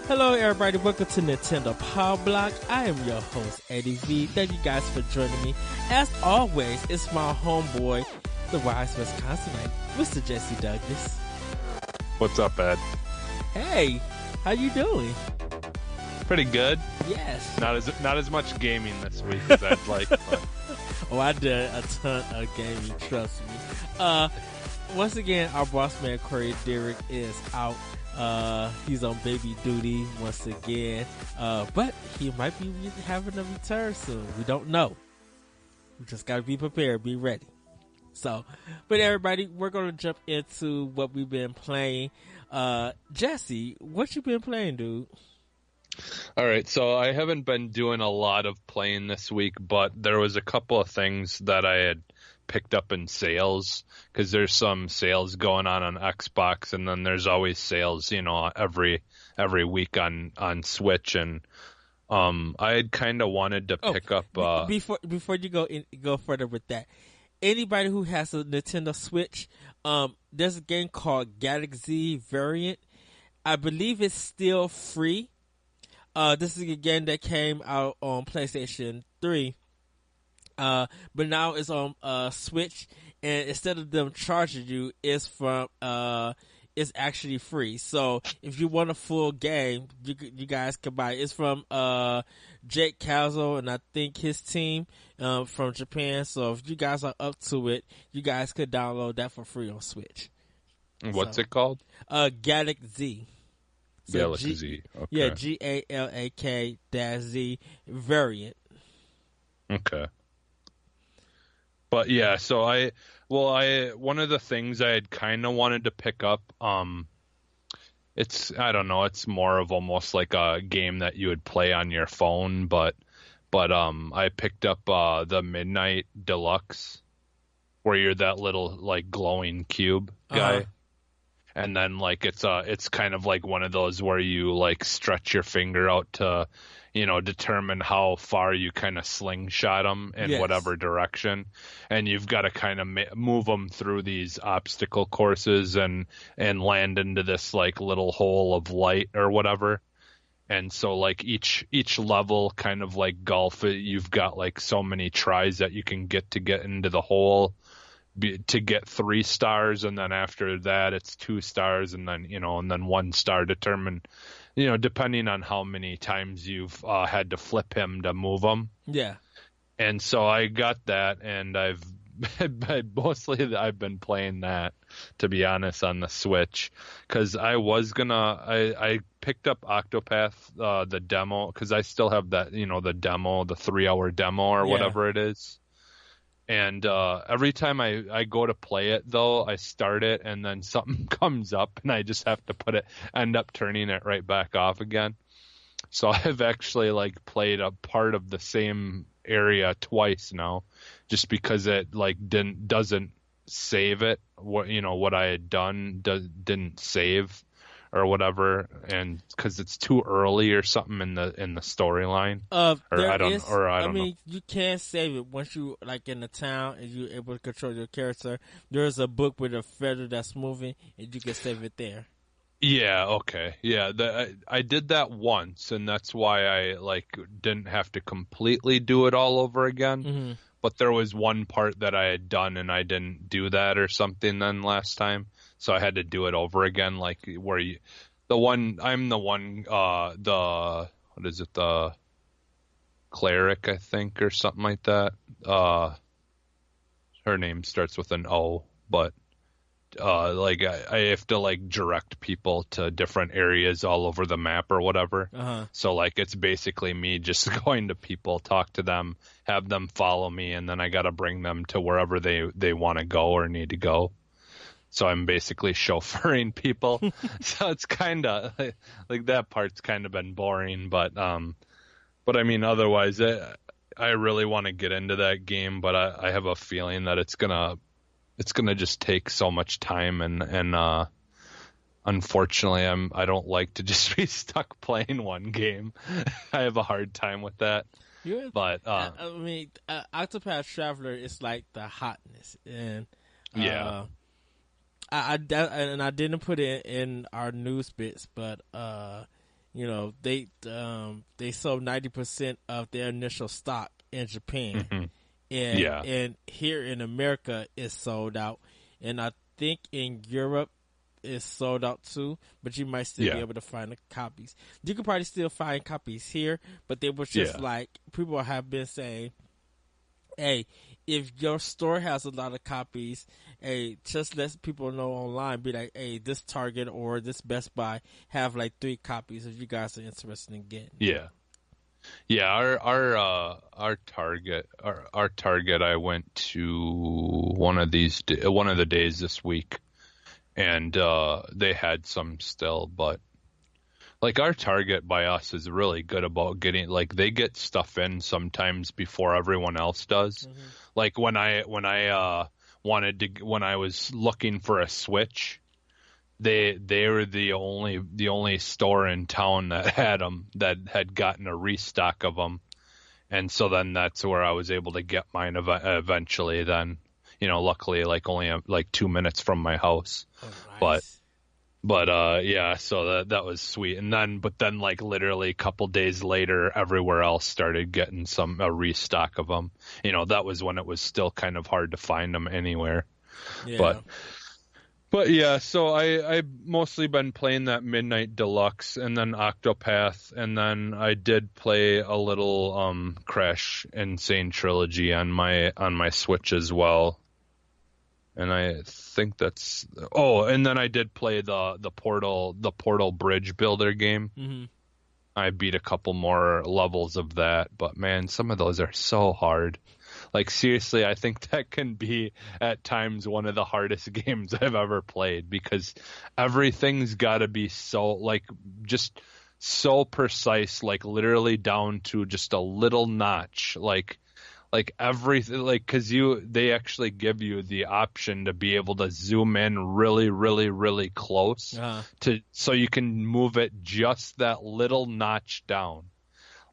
Hello everybody, welcome to Nintendo Pow Block. I am your host, Eddie V. Thank you guys for joining me. As always, it's my homeboy, the wise Wisconsinite, Mr. Jesse Douglas. What's up, Ed? Hey, how you doing? Pretty good. Yes. Not as much gaming this week as I'd like. But. Oh, I did a ton of gaming, trust me. Once again, our boss man, Corey Derrick, is out. He's on baby duty once again, but he might be having a return soon. We don't know. We just gotta be prepared, be ready. So, but everybody, we're gonna jump into what we've been playing. Jesse, what you been playing, dude? All right, so I haven't been doing a lot of playing this week, but there was a couple of things that I had picked up in sales, because there's some sales going on Xbox, and then there's always sales, every week on Switch, and I had kind of wanted to pick up. Before you go further with that, anybody who has a Nintendo Switch, there's a game called Galaxy Variant. I believe it's still free. This is a game that came out on PlayStation 3. But now it's on Switch, and instead of them charging you, it's actually free. So if you want a full game, you guys can buy it. It's from Jake Calzo and I think his team from Japan. So if you guys are up to it, you guys could download that for free on Switch. What's it called? Galaxy. So Galaxy. Okay. Yeah, GALAK-Z Variant. Okay. But yeah, so one of the things I had kind of wanted to pick up, it's more of almost like a game that you would play on your phone, but I picked up the Midnight Deluxe, where you're that little like glowing cube guy. Uh-huh. And then like it's kind of like one of those where you like stretch your finger out to, determine how far you kind of slingshot them in whatever direction, and you've got to kind of move them through these obstacle courses and land into this like little hole of light or whatever. And so like each level kind of like golf, you've got like so many tries that you can get into the hole to get 3 stars, and then after that it's 2 stars, and then and then 1 star determined, depending on how many times you've had to flip him to move him. Yeah. And so I got that, and I've been playing that, to be honest, on the Switch, because I picked up Octopath, the demo, because I still have that, the demo, the 3-hour demo or whatever it is. And every time I go to play it, though, I start it and then something comes up and I just have to end up turning it right back off again. So I've actually like played a part of the same area twice now, just because it like doesn't save it. What I had done didn't save or whatever, and because it's too early or something in the storyline. I don't know. You can save it once you like in the town and you're able to control your character. There's a book with a feather that's moving, and you can save it there. Yeah. Okay. Yeah. I did that once, and that's why I like didn't have to completely do it all over again. Mm-hmm. But there was one part that I had done and I didn't do that or something then last time. So I had to do it over again, like where I'm the cleric, I think, or something like that. Her name starts with an O, but like I have to like direct people to different areas all over the map or whatever. So like it's basically me just going to people, talk to them, have them follow me, and then I got to bring them to wherever they want to go or need to go. So I'm basically chauffeuring people. So it's kind of like that part's kind of been boring, but I mean otherwise I really want to get into that game, but I have a feeling that it's gonna just take so much time, and unfortunately I don't like to just be stuck playing one game. I have a hard time with that. But I mean, Octopath Traveler is like the hotness, and yeah. I didn't put it in our news bits, but you know, they sold 90% of their initial stock in Japan. Mm-hmm. And here in America it's sold out, and I think in Europe it's sold out too, but you might still be able to find the copies. You could probably still find copies here, but they were just like, people have been saying, hey, if your store has a lot of copies, hey, just let people know online, be like, hey, this Target or this Best Buy have like 3 copies if you guys are interested in getting. Yeah, our Target, I went to one of the days this week, and they had some still, but like our Target by us is really good about getting, like, they get stuff in sometimes before everyone else does. Mm-hmm. Like when I was looking for a Switch, they were the only store in town that had them, that had gotten a restock of them, and so then that's where I was able to get mine eventually. Then, you know, luckily, like only like 2 minutes from my house. Oh, nice. But yeah, so that was sweet. And then like literally a couple days later, everywhere else started getting a restock of them. You know, that was when it was still kind of hard to find them anywhere. Yeah. But yeah, so I mostly been playing that Midnight Deluxe and then Octopath, and then I did play a little Crash Insane Trilogy on my Switch as well. And I think that's and then I did play the Portal Bridge Builder game. Mm-hmm. I beat a couple more levels of that, but man, some of those are so hard. Like, seriously, I think that can be at times one of the hardest games I've ever played, because everything's got to be so, like, just so precise, like literally down to just a little notch, like everything, like, because they actually give you the option to be able to zoom in really, really, really close so you can move it just that little notch down.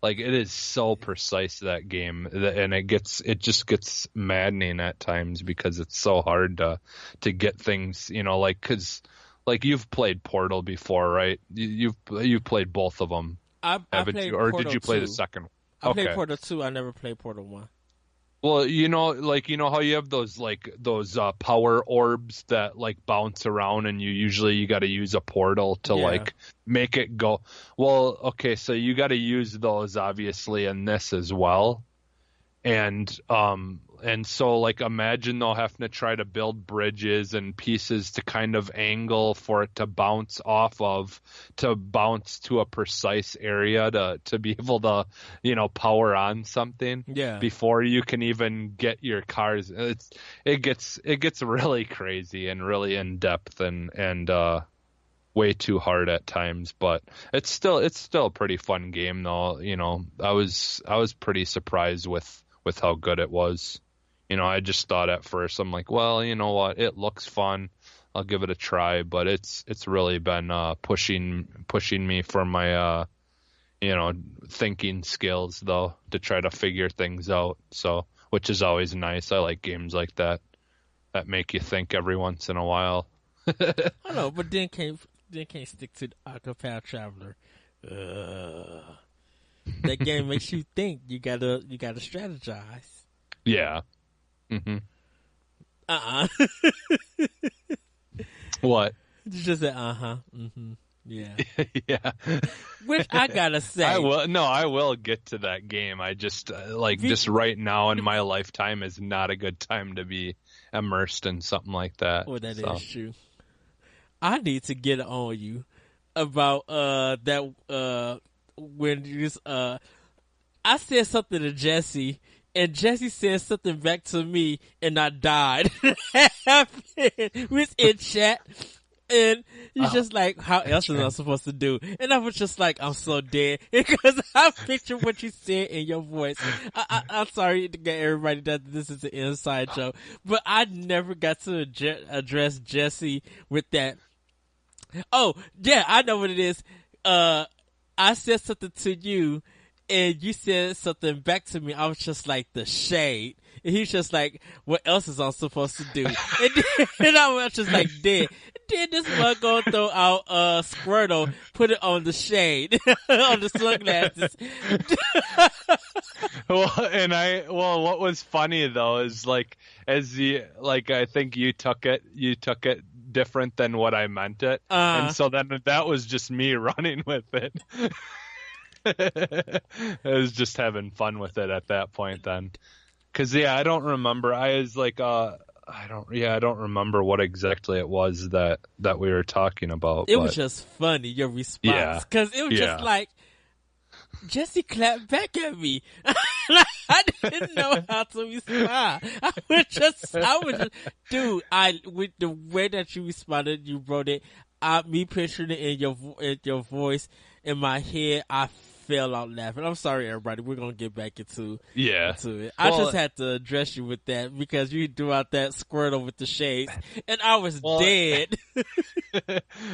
Like, it is so precise, that game, and it just gets maddening at times because it's so hard to get things, you know, like, because like you've played Portal before, right? You've played both of them. I played Portal did you play 2. The second one? I played Portal 2. I never played Portal 1. Well, you know how you have those power orbs that like bounce around, and you got to use a portal to like make it go. Well, okay, so you got to use those obviously in this as well. And so, like, imagine they'll have to try to build bridges and pieces to kind of angle for it to bounce off of, to bounce to a precise area to be able to, you know, power on something before you can even get your cars. It gets really crazy and really in depth and way too hard at times, but it's still a pretty fun game though. You know, I was pretty surprised with how good it was. You know, I just thought at first, I'm like, well, you know what, it looks fun, I'll give it a try, but it's really been pushing me for my you know, thinking skills though, to try to figure things out. So, which is always nice. I like games like that make you think every once in a while. I know, but then can't stick to the Octopath Traveler. That game makes you think. You gotta strategize. Yeah. Mm-hmm. What? You just said mm-hmm. Yeah. Yeah. Which I gotta say, I will get to that game. I just just right now in my lifetime is not a good time to be immersed in something like that. Well, that So. is true. I need to get on you about that when you I said something to Jesse, and Jesse said something back to me, and I died. We was in chat, and he's just like, "How else is I supposed to do?" And I was just like, "I'm so dead," because I pictured what you said in your voice. I'm sorry to get everybody that this is an inside joke, but I never got to address Jesse with that. Oh, yeah, I know what it is. I said something to you, and you said something back to me. I was just like, the shade. And he's just like, what else is I supposed to do? And I was just like, dead. Then this one gonna throw out Squirtle, put it on the shade, on the sunglasses. What was funny though is like, I think you took it different than what I meant it. And so then that was just me running with it. I was just having fun with it at that point then. Cause I don't remember. I was like, I don't remember what exactly it was that we were talking about. It was just funny, your response. Cause it was just like, Jesse clapped back at me. I didn't know how to respond. I was just, dude, with the way that you responded, you wrote it, me picturing it in your voice, in my head, I fell out laughing. I'm sorry, everybody. We're gonna get back into it. I just had to address you with that because you threw out that Squirtle with the shades, and I was dead.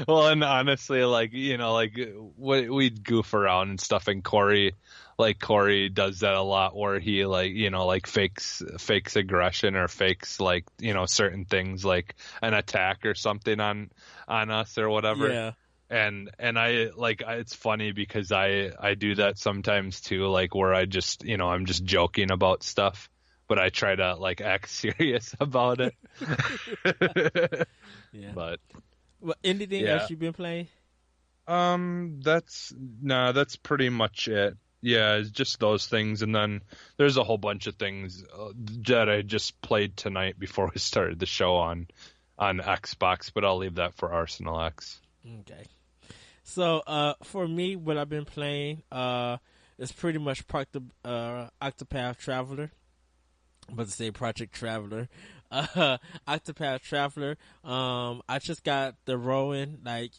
Well, and honestly, like, we'd goof around and stuff, and Corey does that a lot, where he fakes aggression or fakes certain things like an attack or something on us or whatever. Yeah. And it's funny because I do that sometimes too, like where I just, I'm just joking about stuff, but I try to act serious about it. Yeah. But anything else you've been playing? That's pretty much it. Yeah, it's just those things, and then there's a whole bunch of things that I just played tonight before we started the show on Xbox, but I'll leave that for Arsenal X. Okay. So, for me, what I've been playing, is pretty much Octopath Traveler. I'm about to say Project Traveler. Octopath Traveler. I just got the Rowan, I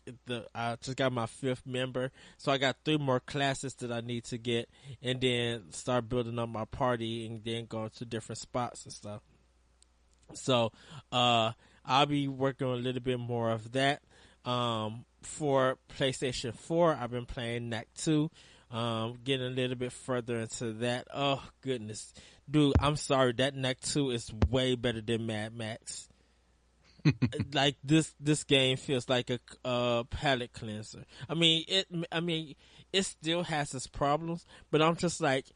just got my 5th member. So I got 3 more classes that I need to get, and then start building up my party, and then go to different spots and stuff. So, I'll be working on a little bit more of that. For PlayStation 4, I've been playing Knack 2, getting a little bit further into that. Oh, goodness. Dude, I'm sorry, that Knack 2 is way better than Mad Max. Like, this game feels like a palate cleanser. I mean, it still has its problems, but I'm just like,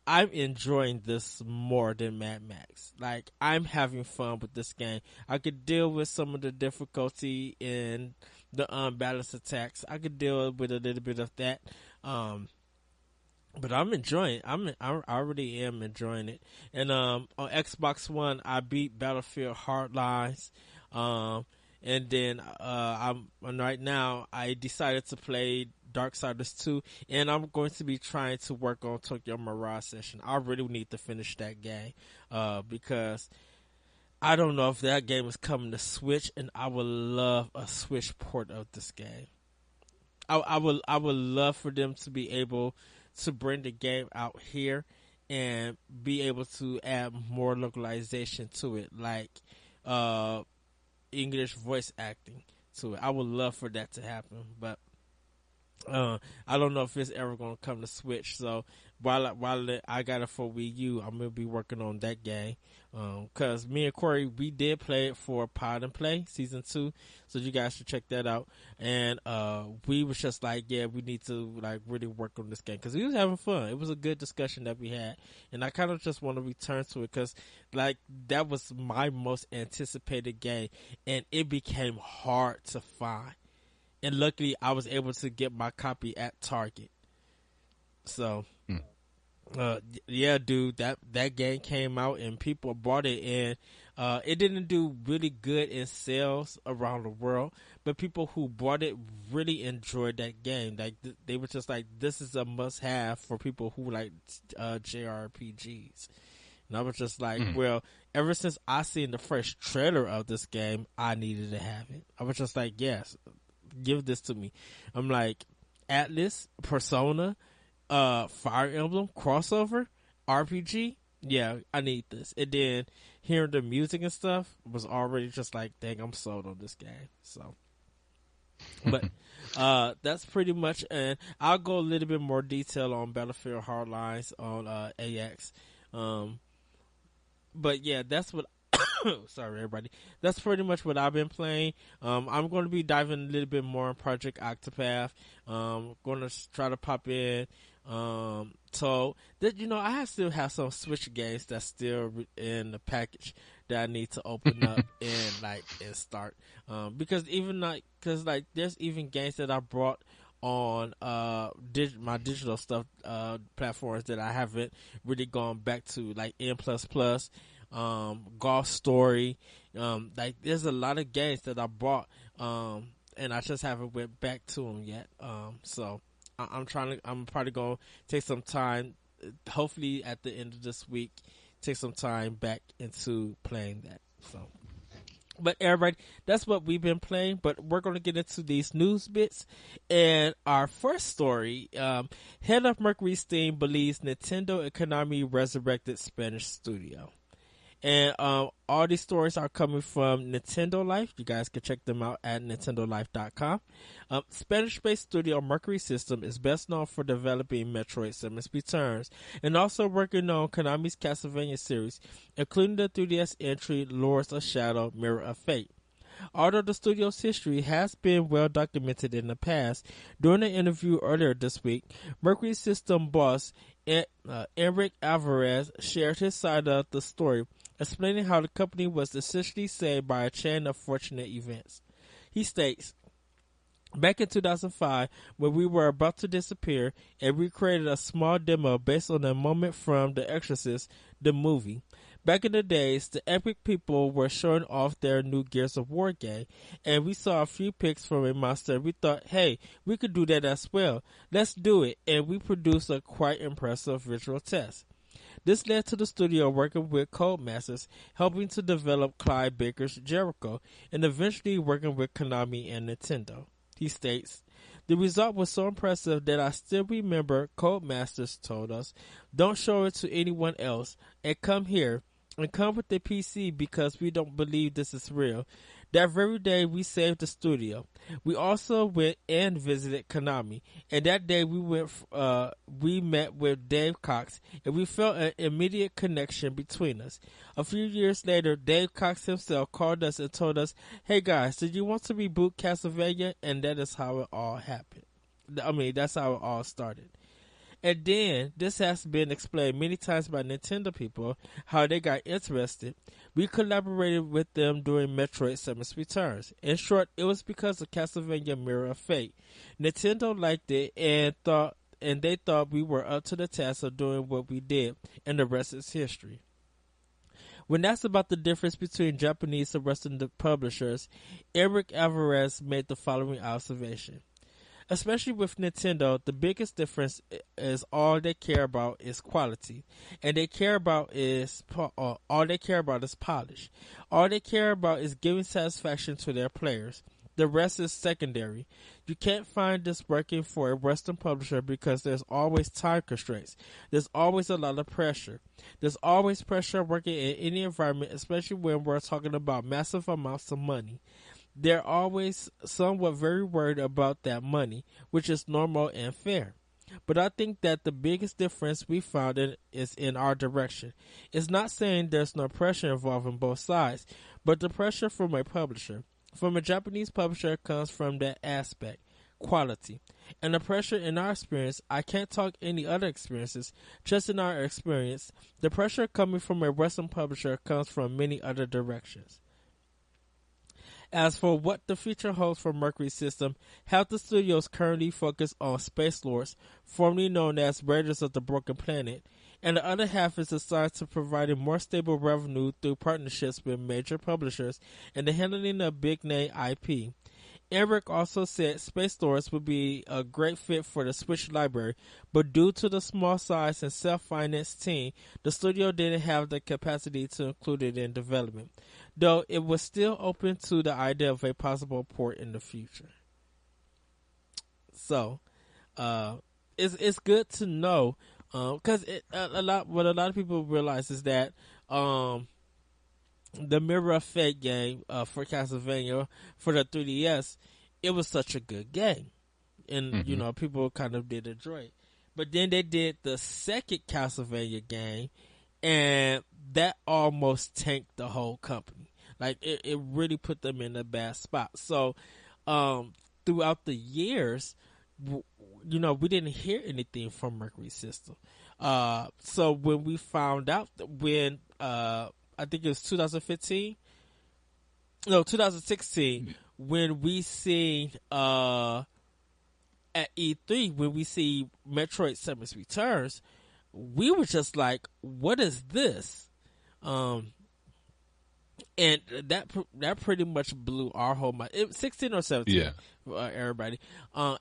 I'm enjoying this more than Mad Max. Like, I'm having fun with this game. I could deal with some of the difficulty in the unbalanced attacks. I could deal with a little bit of that. But I'm enjoying it. I really am enjoying it. And on Xbox One, I beat Battlefield Hardlines. And then right now I decided to play Darksiders 2, and I'm going to be trying to work on Tokyo Mirage Session. I really need to finish that game because I don't know if that game is coming to Switch, and I would love a Switch port of this game. I would love for them to be able to bring the game out here and be able to add more localization to it, like English voice acting to it. I would love for that to happen, but I don't know if it's ever going to come to Switch. So while I got it for Wii U, I'm going to be working on that game. Cause me and Corey, we did play it for Pod and Play Season 2. So you guys should check that out. And, we was just like, yeah, we need to really work on this game. Cause we was having fun. It was a good discussion that we had. And I kind of just want to return to it. Cause that was my most anticipated game. And it became hard to find. And luckily, I was able to get my copy at Target. So, Yeah, dude, that game came out and people bought it, and it didn't do really good in sales around the world, but people who bought it really enjoyed that game. Like they were just like, this is a must have for people who like JRPGs. And I was just like, Mm. well, ever since I seen the first trailer of this game, I needed to have it. I was just like, yes, give this to me. I'm like, Atlas, Persona, Fire Emblem crossover RPG. Yeah, I need this. And then hearing the music and stuff was already just like, dang, I'm sold on this game. So, but that's pretty much. And I'll go a little bit more detail on Battlefield Hardlines on AX. But yeah, that's what. Sorry, everybody. That's pretty much what I've been playing. I'm going to be diving a little bit more on Project Octopath. Going to try to pop in. So that I still have some Switch games that's still in the package that I need to open up and start. Because there's even games that I brought on my digital stuff platforms that I haven't really gone back to, like N++, Golf Story. Like there's a lot of games that I bought and I just haven't went back to them yet. So I'm probably gonna take some time, hopefully at the end of this week, take some time back into playing that. So, but everybody, that's what we've been playing. But we're gonna get into these news bits, and our first story: head of MercurySteam believes Nintendo and Konami resurrected Spanish studio. And all these stories are coming from Nintendo Life. You guys can check them out at nintendolife.com. Spanish-based studio MercurySteam is best known for developing Metroid Samus Returns and also working on Konami's Castlevania series, including the 3DS entry Lords of Shadow Mirror of Fate. Although the studio's history has been well documented in the past, during an interview earlier this week, MercurySteam boss Enric Alvarez shared his side of the story, explaining how the company was essentially saved by a chain of fortunate events. He states, back in 2005, when we were about to disappear, and we created a small demo based on a moment from The Exorcist, the movie. Back in the days, the Epic people were showing off their new Gears of War game, and we saw a few pics from a monster. We thought, hey, we could do that as well. Let's do it, and we produced a quite impressive visual test. This led to the studio working with Codemasters, helping to develop Clive Baker's Jericho, and eventually working with Konami and Nintendo. He states, the result was so impressive that I still remember Codemasters told us, don't show it to anyone else, and come here, and come with the PC because we don't believe this is real. That very day we saved the studio. We also went and visited Konami, and that day we met with Dave Cox, and we felt an immediate connection between us. A few years later, Dave Cox himself called us and told us, hey guys, did you want to reboot Castlevania? And that is how it all happened. That's how it all started. And then, this has been explained many times by Nintendo people, how they got interested. We collaborated with them during Metroid Samus Returns. In short, it was because of Castlevania Mirror of Fate. Nintendo liked it and they thought we were up to the task of doing what we did, and the rest is history. When asked about the difference between Japanese and Western publishers, Eric Alvarez made the following observation. Especially with Nintendo, the biggest difference is all they care about is quality, and all they care about is polish. All they care about is giving satisfaction to their players. The rest is secondary. You can't find this working for a Western publisher because there's always time constraints. There's always a lot of pressure. There's always pressure working in any environment, especially when we're talking about massive amounts of money. They're always somewhat very worried about that money, which is normal and fair. But I think that the biggest difference we found is in our direction. It's not saying there's no pressure involved on both sides, but the pressure from a publisher. From a Japanese publisher comes from that aspect, quality. And the pressure in our experience, I can't talk any other experiences, just in our experience, the pressure coming from a Western publisher comes from many other directions. As for what the future holds for Mercury System, half the studios currently focus on Space Lords, formerly known as Raiders of the Broken Planet, and the other half is assigned to providing more stable revenue through partnerships with major publishers and the handling of big-name IP. Eric also said Space Lords would be a great fit for the Switch library, but due to the small size and self-financed team, the studio didn't have the capacity to include it in development, though it was still open to the idea of a possible port in the future. So, it's good to know, because what a lot of people realize is that the Mirror of Fate game for Castlevania for the 3DS, it was such a good game, and people kind of did enjoy it. But then they did the second Castlevania game, and that almost tanked the whole company. Like it really put them in a bad spot. So throughout the years, we didn't hear anything from Mercury System. So when we found out when I think it was 2016, when we seen at E3, when we see Metroid Samus Returns, we were just like, what is this? And that pretty much blew our whole mind. 16 or 17, Yeah. Everybody.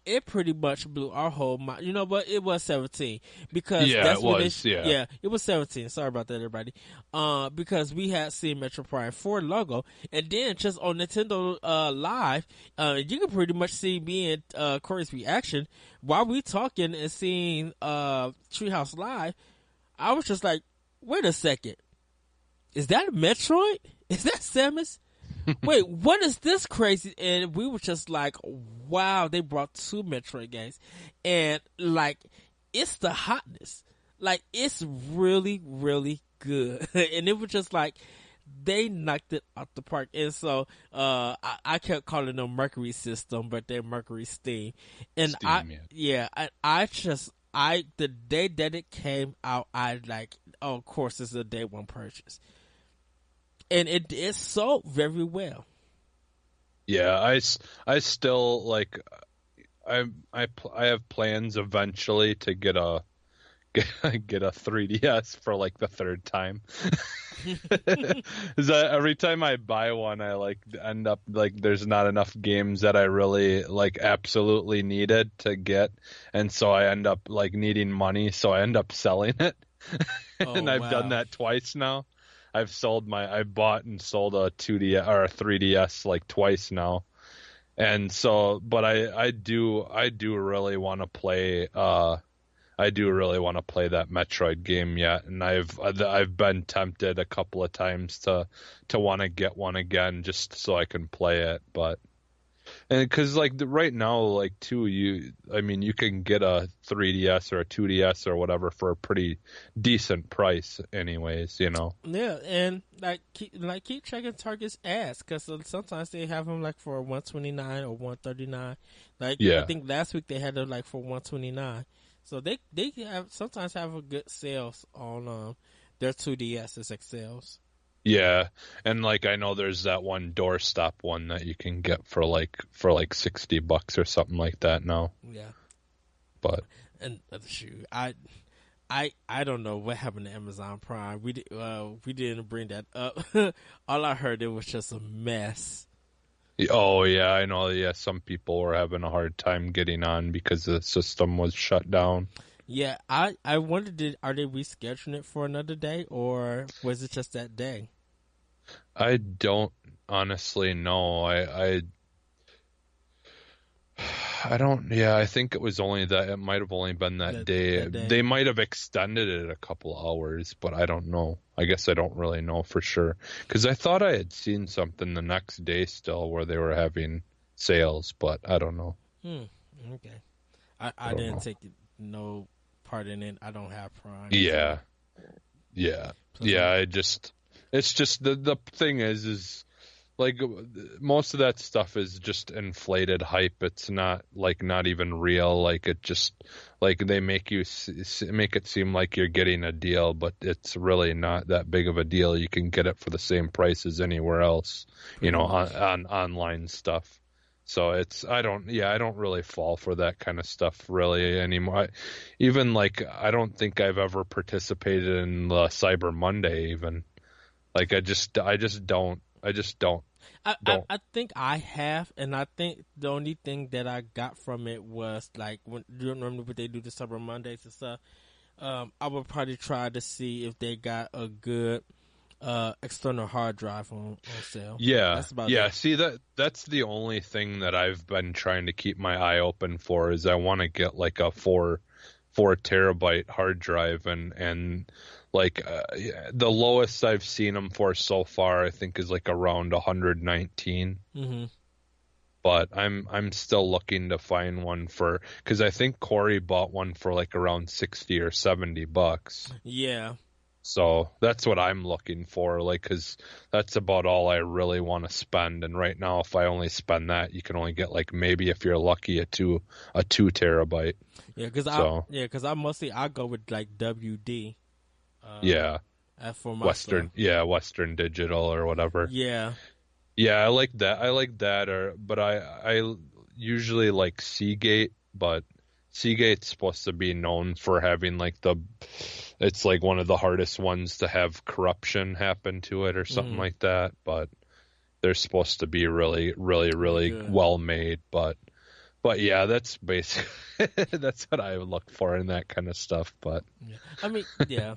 It pretty much blew our whole mind. You know what? It was 17 because it was 17. Sorry about that, everybody. Because we had seen Metro Prime 4 logo, and then just on Nintendo Live, you can pretty much see me and Corey's reaction while we talking and seeing Treehouse Live. I was just like, wait a second. Is that a Metroid? Is that Samus? Wait, what is this crazy? And we were just like, wow, they brought 2 Metroid games. And, like, it's the hotness. Like, it's really, really good. And it was just like, they knocked it out the park. And so, I kept calling them Mercury System, but they're MercurySteam. And the day that it came out, I like, oh, of course, it's a day one purchase. And it sold very well. Yeah, I still like I have plans eventually to get a 3DS for like the third time. Is that every time I buy one, I like end up like there's not enough games that I really like absolutely needed to get, and so I end up like needing money, so I end up selling it. And I've done that twice now. I bought and sold a 2DS or a 3DS like twice now, and so, but I do really want to play. I do really want to play that Metroid game yet, and I've been tempted a couple of times to want to get one again just so I can play it, but. And because like right now, like too, you can get a 3DS or a 2DS or whatever for a pretty decent price, anyways. Yeah, and keep checking Target's ads because sometimes they have them like for $129 or $139. I think last week they had them like for $129. So they sometimes have a good sales on their 2DS XLs. Yeah, and like I know there's that one doorstop one that you can get for like $60 or something like that now. Yeah, but and shoot, I don't know what happened to Amazon Prime. We didn't bring that up. All I heard, it was just a mess. Oh yeah, I know. Yeah, some people were having a hard time getting on because the system was shut down. Yeah, I wondered, are they rescheduling it for another day, or was it just that day? I don't honestly know. I don't. Yeah, I think it was only that. It might have only been that day. They might have extended it a couple hours, but I don't know. I guess I don't really know for sure because I thought I had seen something the next day still where they were having sales, but I don't know. Okay, I didn't take no part in it. I don't have Prime. Yeah. It's just the thing is like most of that stuff is just inflated hype. It's not even real. Like it just like they make make it seem like you're getting a deal, but it's really not that big of a deal. You can get it for the same price as anywhere else, Pretty much. on online stuff. So I don't really fall for that kind of stuff really anymore. Even like I don't think I've ever participated in the Cyber Monday even. Like I just don't. I think I have, and I think the only thing that I got from it was like when normally what they do the Cyber Mondays and stuff. I would probably try to see if they got a good external hard drive on sale. Yeah, That's about yeah. it. See that's the only thing that I've been trying to keep my eye open for is I want to get like a four terabyte hard drive and like yeah, the lowest I've seen them for so far I think is like around 119. Hmm. But I'm still looking to find one for because I think Corey bought one for like around 60 or $70. Yeah, So that's what I'm looking for, like, because that's about all I really want to spend. And right now, if I only spend that, you can only get like maybe if you're lucky a two terabyte. yeah, So because I mostly I go with like WD, yeah, for my stuff. Western Digital or whatever. Yeah, Yeah, I like that. I like that. But I usually like Seagate, but Seagate's supposed to be known for having like it's like one of the hardest ones to have corruption happen to it or something hmm, like that. But they're supposed to be really, really, really really good. well made. But yeah, that's basic. That's what I would look for in that kind of stuff. But Yeah. I mean, yeah.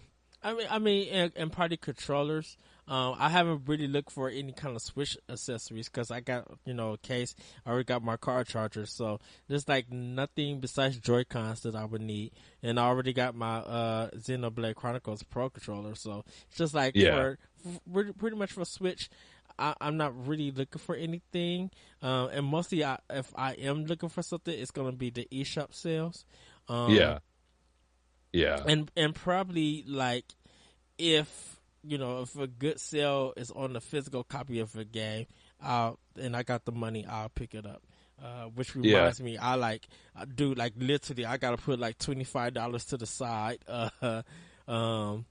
and party controllers. I haven't really looked for any kind of Switch accessories because I got a case. I already got my car charger, so there's like nothing besides Joy Cons that I would need, and I already got my Xenoblade Chronicles Pro controller. So it's just like yeah, for pretty much for Switch. I'm not really looking for anything, and mostly if I am looking for something, it's gonna be the eShop sales. Um, yeah, yeah. and probably like if if a good sale is on the physical copy of a game, and I got the money, I'll pick it up. Which Yeah. reminds me, I do like literally, I gotta put like $25 to the side, um,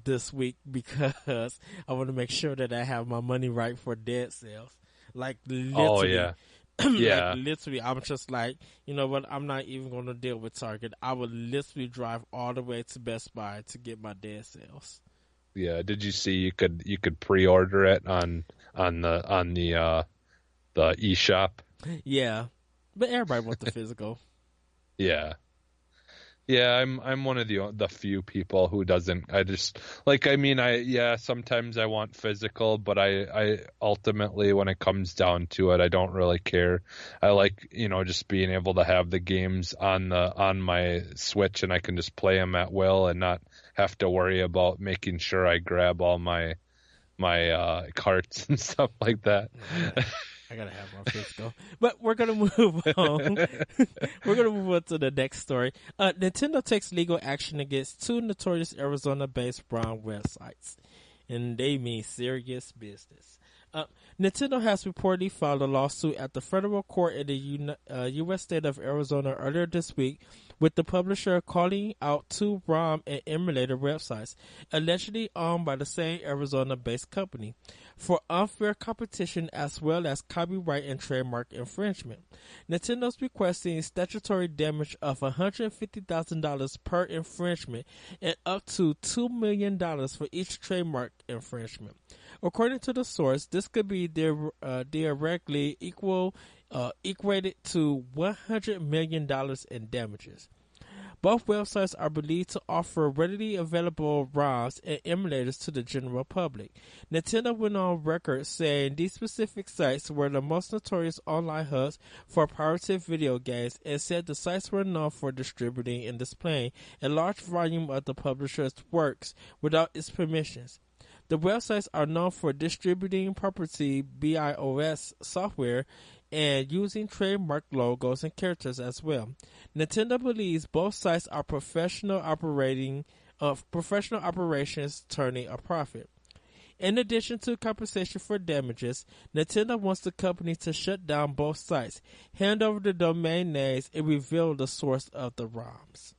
this week because I want to make sure that I have my money right for dead sales. Like Oh literally, yeah. like Yeah. literally, I'm just like, you know what? I'm not even going to deal with Target. I would literally drive all the way to Best Buy to get my dead sales. Yeah. Did you see you could pre-order it on the eShop? Yeah, but everybody wants the physical. Yeah. Yeah, I'm one of the few people who doesn't. I just like I mean I yeah, sometimes I want physical, but I ultimately when it comes down to it, I don't really care. I like, just being able to have the games on my Switch and I can just play them at will and not have to worry about making sure I grab all my carts and stuff like that. I gotta have my physical. But we're gonna move on. We're gonna move on to the next story. Nintendo takes legal action against two notorious Arizona-based brown websites, and they mean serious business. Nintendo has reportedly filed a lawsuit at the federal court in the U.S. state of Arizona earlier this week, with the publisher calling out two ROM and emulator websites, allegedly owned by the same Arizona-based company, for unfair competition as well as copyright and trademark infringement. Nintendo's requesting statutory damage of $150,000 per infringement and up to $2 million for each trademark infringement. According to the source, this could be directly equated to $100 million in damages. Both websites are believed to offer readily available ROMs and emulators to the general public. Nintendo went on record saying these specific sites were the most notorious online hubs for pirated video games, and said the sites were known for distributing and displaying a large volume of the publisher's works without its permissions. The websites are known for distributing proprietary BIOS software and using trademark logos and characters as well. Nintendo believes both sites are professional operations turning a profit. In addition to compensation for damages, Nintendo wants the company to shut down both sites, hand over the domain names, and reveal the source of the ROMs.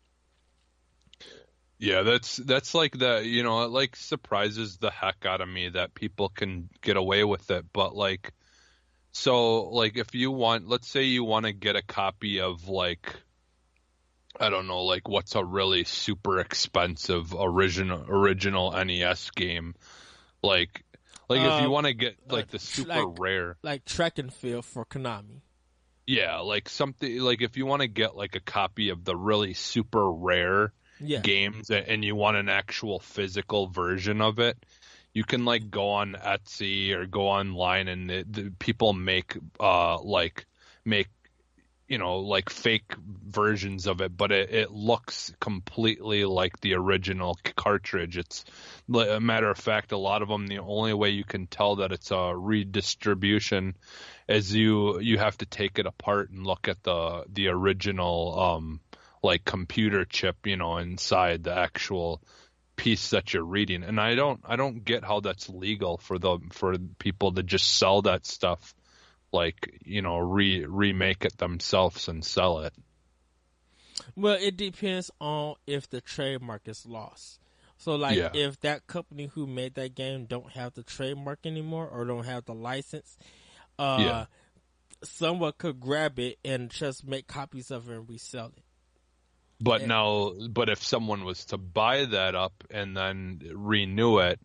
Yeah, that's like that, you know, it like surprises the heck out of me that people can get away with it, but like so like if you want, let's say you want to get a copy of like I don't know, like what's a really super expensive original NES game, like if you want to get like the super rare, like track and field for Konami. yeah, like something like if you want to get like a copy of the really super rare games and you want an actual physical version of it, you can like go on Etsy or go online and the people make you know, like fake versions of it, but it looks completely like the original cartridge. It's a matter of fact, a lot of them, the only way you can tell that it's a redistribution is you have to take it apart and look at the original like computer chip, you know, inside the actual piece that you're reading. And I don't get how that's legal for people to just sell that stuff, like, you know, remake it themselves and sell it. Well, it depends on if the trademark is lost. So, like, if that company who made that game don't have the trademark anymore or don't have the license, someone could grab it and just make copies of it and resell it. But but if someone was to buy that up and then renew it,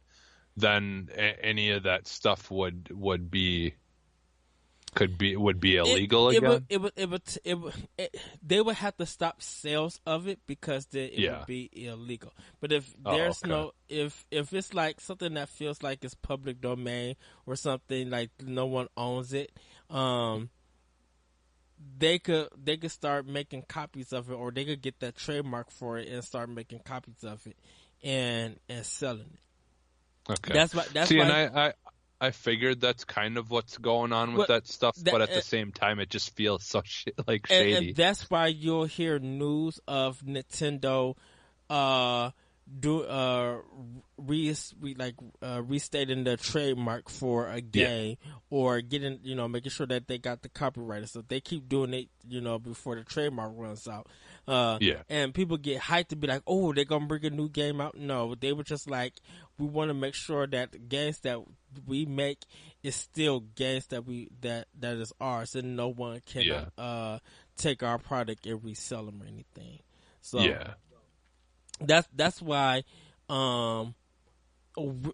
then any of that stuff would be illegal again. They would have to stop sales of it because it would be illegal. But if there's if it's like something that feels like it's public domain or something like no one owns it, they could start making copies of it, or they could get that trademark for it and start making copies of it and selling it. Okay, that's why. And I figured that's kind of what's going on with that stuff, but at the same time, it just feels so shady. And that's why you'll hear news of Nintendo restating the trademark for a game or getting, you know, making sure that they got the copyright and stuff. They keep doing it, you know, before the trademark runs out. And people get hyped to be like, oh, they're gonna bring a new game out. No, they were just like, we want to make sure that the games that we make is still games that is ours, and no one can take our product and resell them or anything. So that's why some with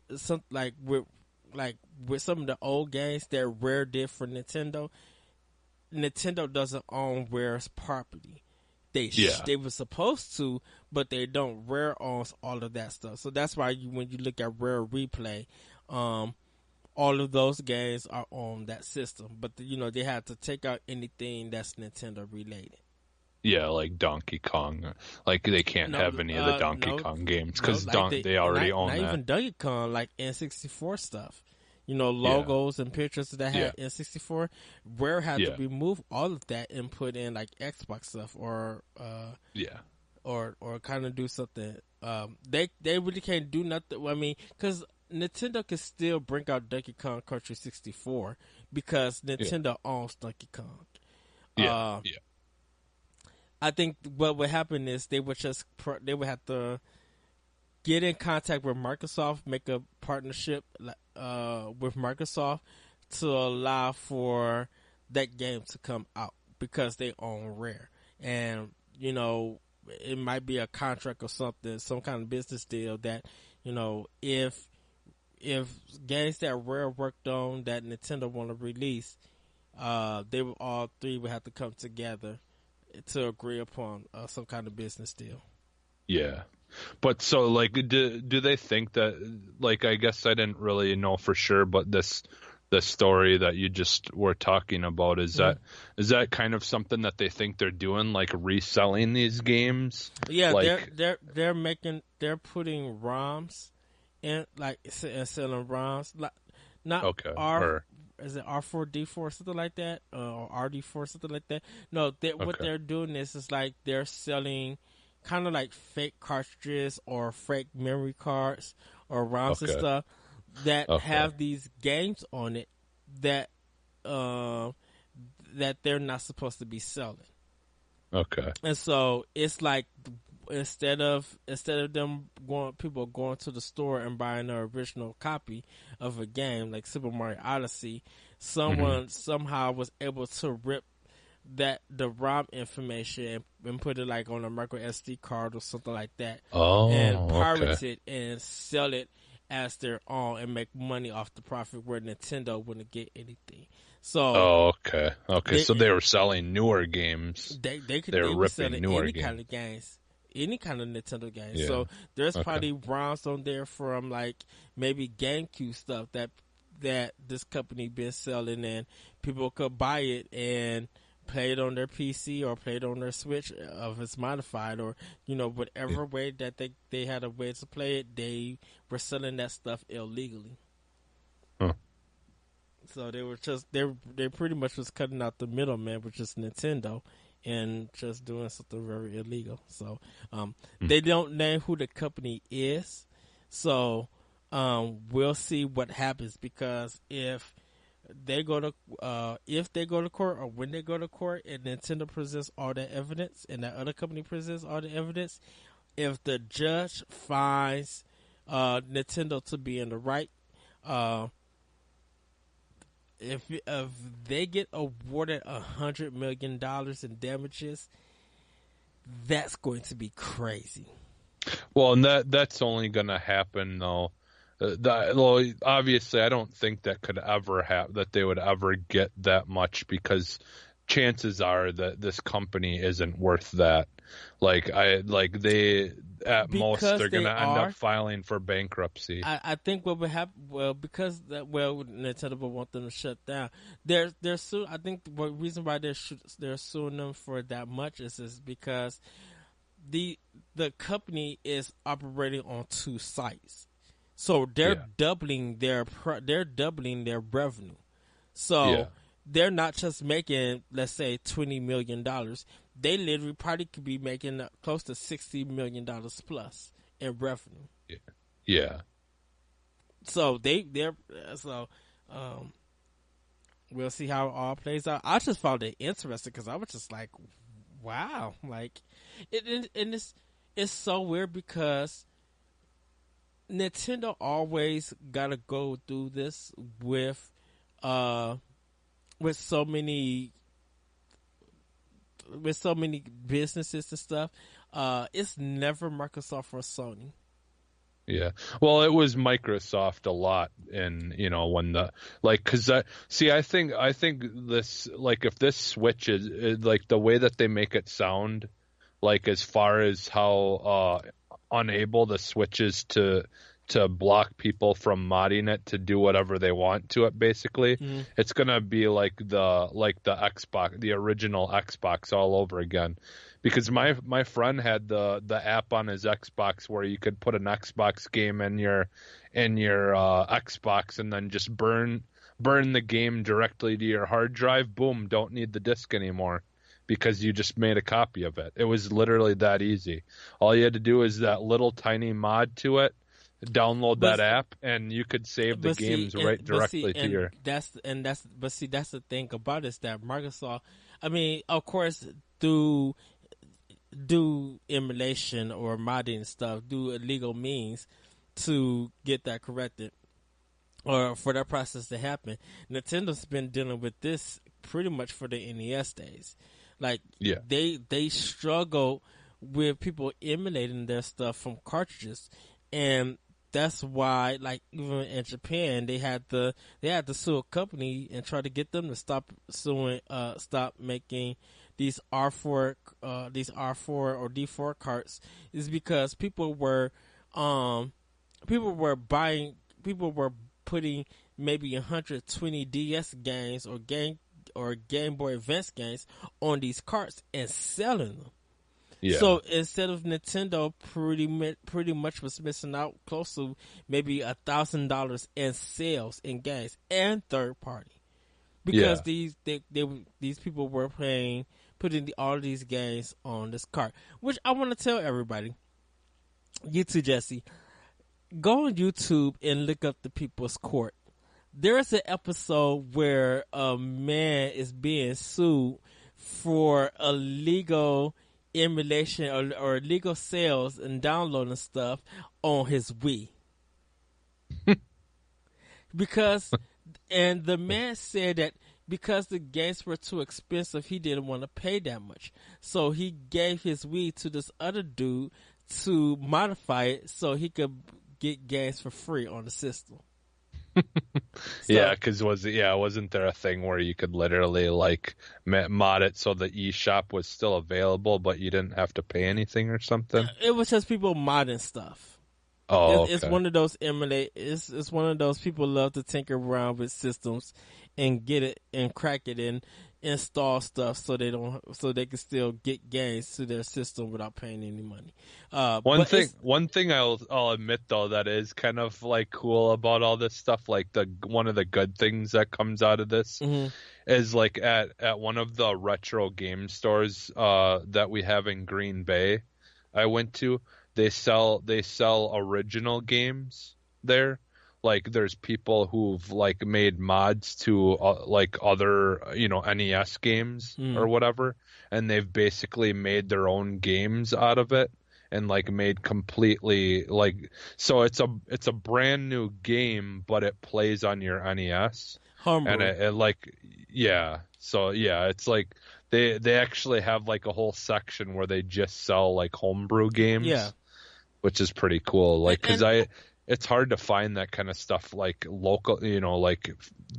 some of the old games that Rare did for Nintendo doesn't own Rare's property. They were supposed to, but they don't. Rare owns all of that stuff. So that's why when you look at Rare Replay, all of those games are on that system. But you know, they had to take out anything that's Nintendo related. Yeah, like Donkey Kong. Like they can't have any of the Donkey Kong games because they already own that. Not even Donkey Kong, like N64 stuff. You know, logos and pictures that had N64. Rare had to remove all of that and put in like Xbox stuff or kind of do something. They really can't do nothing. I mean, because Nintendo can still bring out Donkey Kong Country 64 because Nintendo owns Donkey Kong. I think what would happen is they would have to get in contact with Microsoft, make a partnership with Microsoft to allow for that game to come out because they own Rare. And, you know, it might be a contract or something, some kind of business deal that, you know, if games that Rare worked on that Nintendo want to release, all three would have to come together to agree upon some kind of business deal. Yeah. But so, like, do they think that, like, I guess I didn't really know for sure, but this story that you just were talking about, is that kind of something that they think they're doing, like reselling these games? Yeah, like, they're putting ROMs in, like, selling ROMs, like, not is it R4D4 something like that, or RD4 something like that? No, what they're doing is like they're selling kind of like fake cartridges or fake memory cards or ROMs and stuff that Okay. have these games on it that that they're not supposed to be selling. Okay. And so it's like instead of them people going to the store and buying an original copy of a game like Super Mario Odyssey, someone somehow was able to rip the ROM information and put it like on a micro SD card or something like that, and pirate it and sell it as their own and make money off the profit where Nintendo wouldn't get anything. So so they were selling newer games. They were were ripping selling newer any games. kind of games, any kind of Nintendo games. Yeah. So there's probably ROMs on there from like maybe GameCube stuff that this company been selling, and people could buy it and play it on their PC or play it on their Switch if it's modified, or whatever way that they had a way to play it. They were selling that stuff illegally. Huh. So they were just they pretty much was cutting out the middleman, which is Nintendo, and just doing something very illegal. So they don't name who the company is. So we'll see what happens, because if they go to court, or when they go to court and Nintendo presents all the evidence and that other company presents all the evidence, if the judge finds Nintendo to be in the right, if they get awarded $100 million in damages, that's going to be crazy. Well, and that's only going to happen though. Obviously, I don't think that could ever happen, that they would ever get that much, because chances are that this company isn't worth that. Most they're going to end up filing for bankruptcy. I think what would happen, because Nintendo will want them to shut down. I think the reason why they're suing them for that much is because the company is operating on two sites. So they're doubling their revenue. So they're not just making, let's say, $20 million. They literally probably could be making close to $60 million plus in revenue. Yeah. So we'll see how it all plays out. I just found it interesting because I was just like, wow, like it's so weird because Nintendo always gotta go through this with so many businesses and stuff. It's never Microsoft or Sony. Yeah. Well, it was Microsoft a lot, and when I think this, like, if this Switch is like the way that they make it sound, like as far as how unable the Switch is to block people from modding it to do whatever they want to it, basically. It's gonna be like the Xbox, the original Xbox all over again. Because my friend had the app on his Xbox where you could put an Xbox game in your Xbox and then just burn the game directly to your hard drive. Boom, don't need the disc anymore, because you just made a copy of it. It was literally that easy. All you had to do is that little tiny mod to it, download that app, and you could save the games directly to your. That's the thing about it, is that Microsoft, I mean, of course, do emulation or modding stuff, do illegal means to get that corrected, or for that process to happen. Nintendo's been dealing with this pretty much for the NES days. Like, they struggle with people emulating their stuff from cartridges, and that's why, like, even in Japan, they had to sue a company and try to get them to stop making these R4 or D4 carts, is because people were putting maybe 120 DS games or Game Boy Advance games on these carts and selling them. Yeah. So instead of Nintendo pretty much was missing out close to maybe $1,000 in sales in games and third party, because these people were putting all these games on this cart. Which I want to tell everybody, you too, Jesse, go on YouTube and look up the People's Court. There is an episode where a man is being sued for illegal emulation or illegal sales and downloading stuff on his Wii. And the man said that because the games were too expensive, he didn't want to pay that much. So he gave his Wii to this other dude to modify it so he could get games for free on the system. Yeah, because wasn't there a thing where you could literally like mod it so the eShop was still available, but you didn't have to pay anything or something? It was just people modding stuff. Oh, it's one of those It's one of those people love to tinker around with systems and get it and crack it and install stuff so they can still get games to their system without paying any money. One thing I'll admit though that is kind of like cool about all this stuff, like one of the good things that comes out of this is like at one of the retro game stores that we have in Green Bay, I went to. They sell original games there. Like there's people who've like made mods to like other NES games or whatever, and they've basically made their own games out of it and like made completely like so it's a brand new game, but it plays on your NES. Homebrew. And it like so it's like they actually have like a whole section where they just sell like homebrew games. Yeah. Which is pretty cool, like, because it's hard to find that kind of stuff, like, local, like,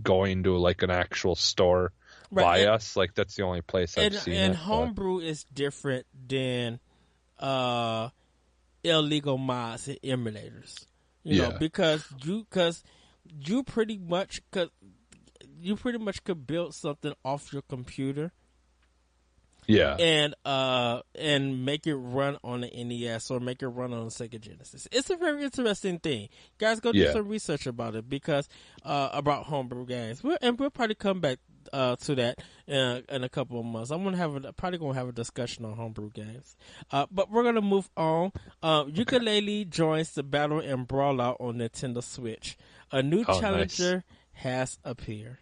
going to, like, an actual store by us. Like, that's the only place I've seen it. And homebrew is different than illegal mods and emulators. Because you pretty much could build something off your computer. Yeah, and make it run on the NES or make it run on the Sega Genesis. It's a very interesting thing. Guys, go do some research about it because about homebrew games. We'll probably come back to that in a couple of months. I'm probably gonna have a discussion on homebrew games. But we're gonna move on. Yooka-Laylee joins the battle and brawl out on Nintendo Switch. A new challenger has appeared.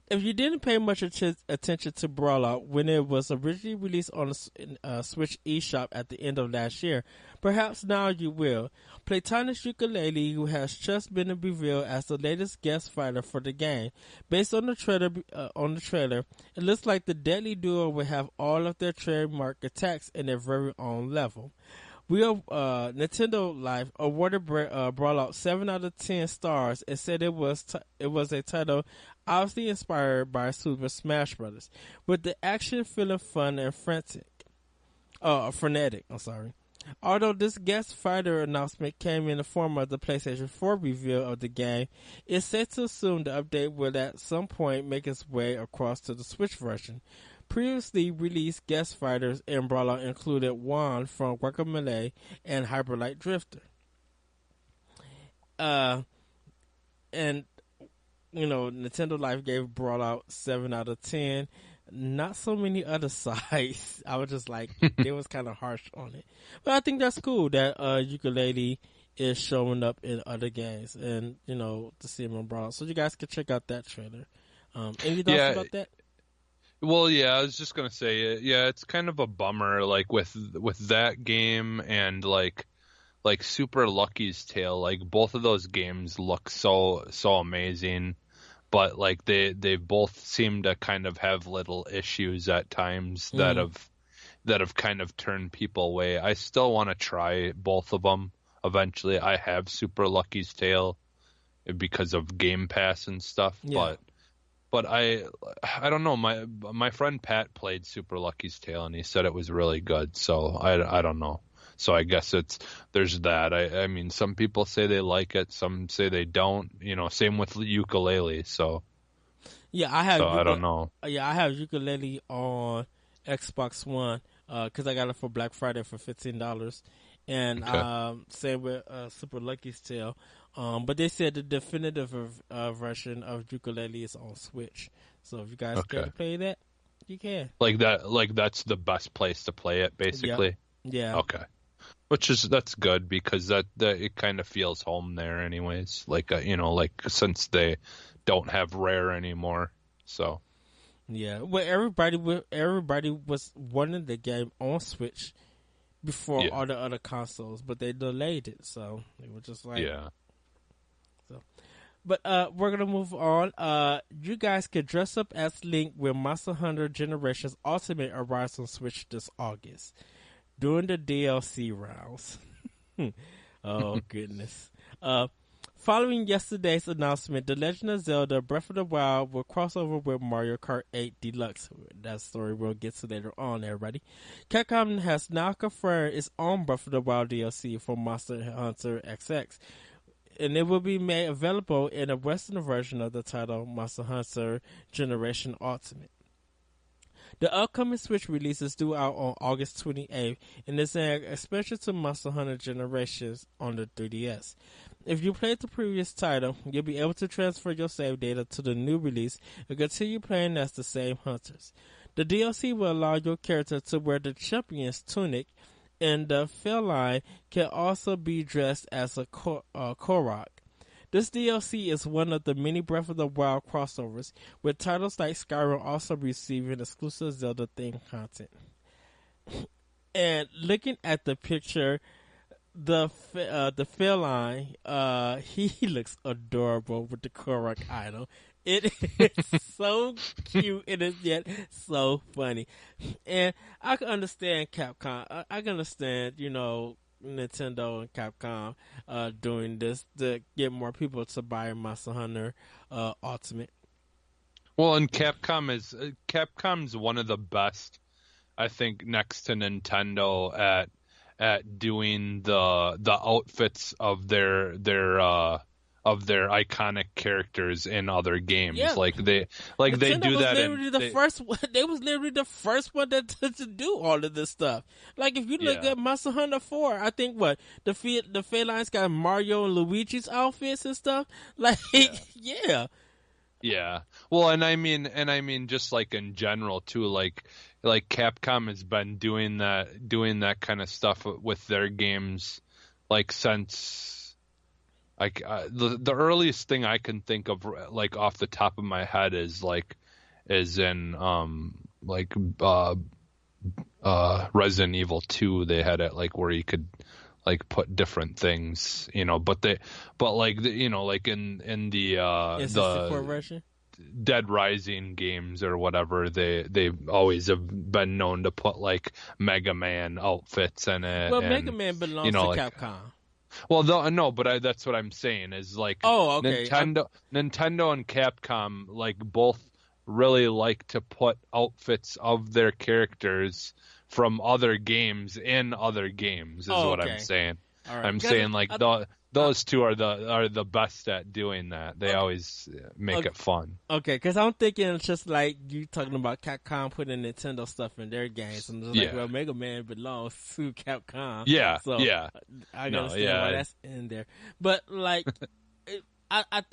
If you didn't pay much attention to Brawl Out when it was originally released on the Switch eShop at the end of last year, perhaps now you will. Playtonic's Yooka-Laylee, who has just been revealed as the latest guest fighter for the game. Based on the trailer, it looks like the deadly duo will have all of their trademark attacks in their very own level. Nintendo Life awarded Brawl Out 7 out of 10 stars and said it was a title obviously inspired by Super Smash Bros. With the action feeling fun and frenetic. I'm sorry. Although this guest fighter announcement came in the form of the PlayStation 4 reveal of the game, it's safe to assume the update will at some point make its way across to the Switch version. Previously released guest fighters in Brawl Out included Juan from Guacamelee and Hyperlight Drifter. Nintendo Life gave Brawl Out 7 out of 10. Not so many other sites. I was just like, they was kind of harsh on it. But I think that's cool that Yooka-Laylee is showing up in other games and, to see him on Brawl Out. So you guys can check out that trailer. Any thoughts about that? Well, I was just gonna say, it's kind of a bummer, like with that game and like Super Lucky's Tale, like both of those games look so amazing, but like they both seem to kind of have little issues at times that have kind of turned people away. I still want to try both of them eventually. I have Super Lucky's Tale because of Game Pass and stuff, But I don't know. My friend Pat played Super Lucky's Tale and he said it was really good. So I don't know. So I guess there's that. I mean, some people say they like it, some say they don't. Same with Yooka-Laylee. So I have. So I don't know. Yeah, I have Yooka-Laylee on Xbox One because I got it for Black Friday for $15. And same with Super Lucky's Tale. But they said the definitive version of Yooka-Laylee is on Switch. So if you guys care to play that, you can. Like that's the best place to play it, basically. Yeah. Okay. That's good because that it kind of feels home there anyways. Like like since they don't have rare anymore, so Yeah, well, everybody was wanting the game on Switch before yeah, all the other consoles, but they delayed it, so they were just like, yeah. so. But we're gonna move on. You guys can dress up as Link when Monster Hunter Generations Ultimate arrives on Switch this August during the DLC rounds. Oh goodness. Following yesterday's announcement, The Legend of Zelda Breath of the Wild will cross over with Mario Kart 8 Deluxe. That story we'll get to later on, everybody. Capcom has now confirmed its own Breath of the Wild DLC for Monster Hunter XX, and it will be made available in a Western version of the title Monster Hunter Generation Ultimate. The upcoming Switch release is due out on August 28th and is an expansion to Monster Hunter Generations on the 3DS. If you played the previous title, you'll be able to transfer your save data to the new release and continue playing as the same hunters. The DLC will allow your character to wear the champion's tunic, and the feline can also be dressed as a Korok. This DLC is one of the many Breath of the Wild crossovers, with titles like Skyrim also receiving exclusive Zelda-themed content. And looking at the picture, the feline, he looks adorable with the Korok idol. It is so cute and it's yet so funny. And I can understand Capcom. I can understand, Nintendo and Capcom doing this to get more people to buy Monster Hunter Ultimate. Well, and Capcom's one of the best, I think, next to Nintendo at doing the outfits of their iconic characters in other games. Yeah. They do that. They was literally the first one to do all of this stuff. Like if you look at Monster Hunter 4, I think the felines got Mario and Luigi's outfits and stuff. Like yeah. Yeah. Well, and I mean just like in general too, like Capcom has been doing that kind of stuff with their games like since the earliest thing I can think of like off the top of my head is in Resident Evil 2. They had it like where you could like put different things, but like in the version? Dead Rising games or whatever, they always have been known to put like Mega Man outfits in it. Well, Mega Man belongs to Capcom. Well, no, but that's what I'm saying is like Nintendo and Capcom like both really like to put outfits of their characters from other games in other games is what I'm saying. All right. I'm saying like those two are the best at doing that. They always make it fun. Okay, because I'm thinking it's just like you talking about Capcom putting Nintendo stuff in their games, and it's like, well, Mega Man belongs to Capcom. Yeah, so I understand why that's in there. But like, I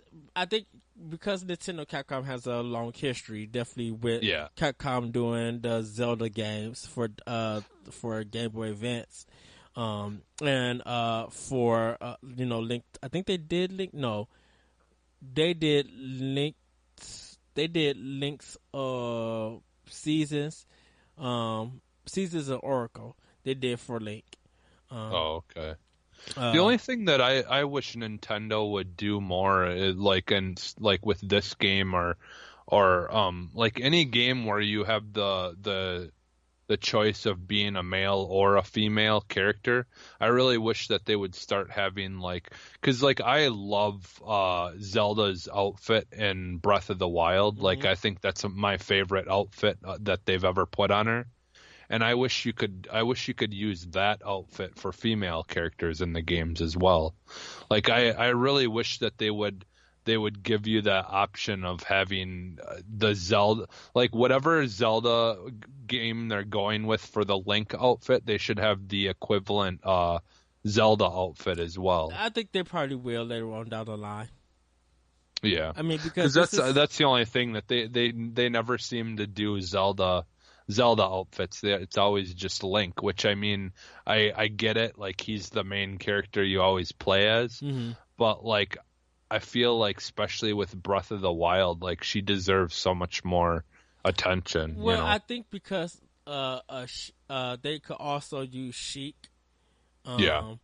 think because Nintendo Capcom has a long history, definitely with Capcom doing the Zelda games for Game Boy Advance. And for Link, I think they did Link. No, they did Link. They did Link's seasons, seasons of Oracle. They did for Link. Okay. The only thing that I wish Nintendo would do more is like with this game or like any game where you have the choice of being a male or a female character. I really wish that they would start having because I love Zelda's outfit in Breath of the Wild. Mm-hmm. Like I think that's my favorite outfit that they've ever put on her. And I wish you could use that outfit for female characters in the games as well. Like I really wish that they would give you that option of having the Zelda, like whatever Zelda game they're going with for the Link outfit, they should have the equivalent Zelda outfit as well. I think they probably will later on down the line. Yeah, I mean because that's the only thing that they never seem to do Zelda Zelda outfits. It's always just Link, which I mean, I get it. Like he's the main character you always play as, Mm-hmm. but like I feel like especially with Breath of the Wild, like she deserves so much more attention. You Well, know? I think because they could also use Sheik. Yeah. Um,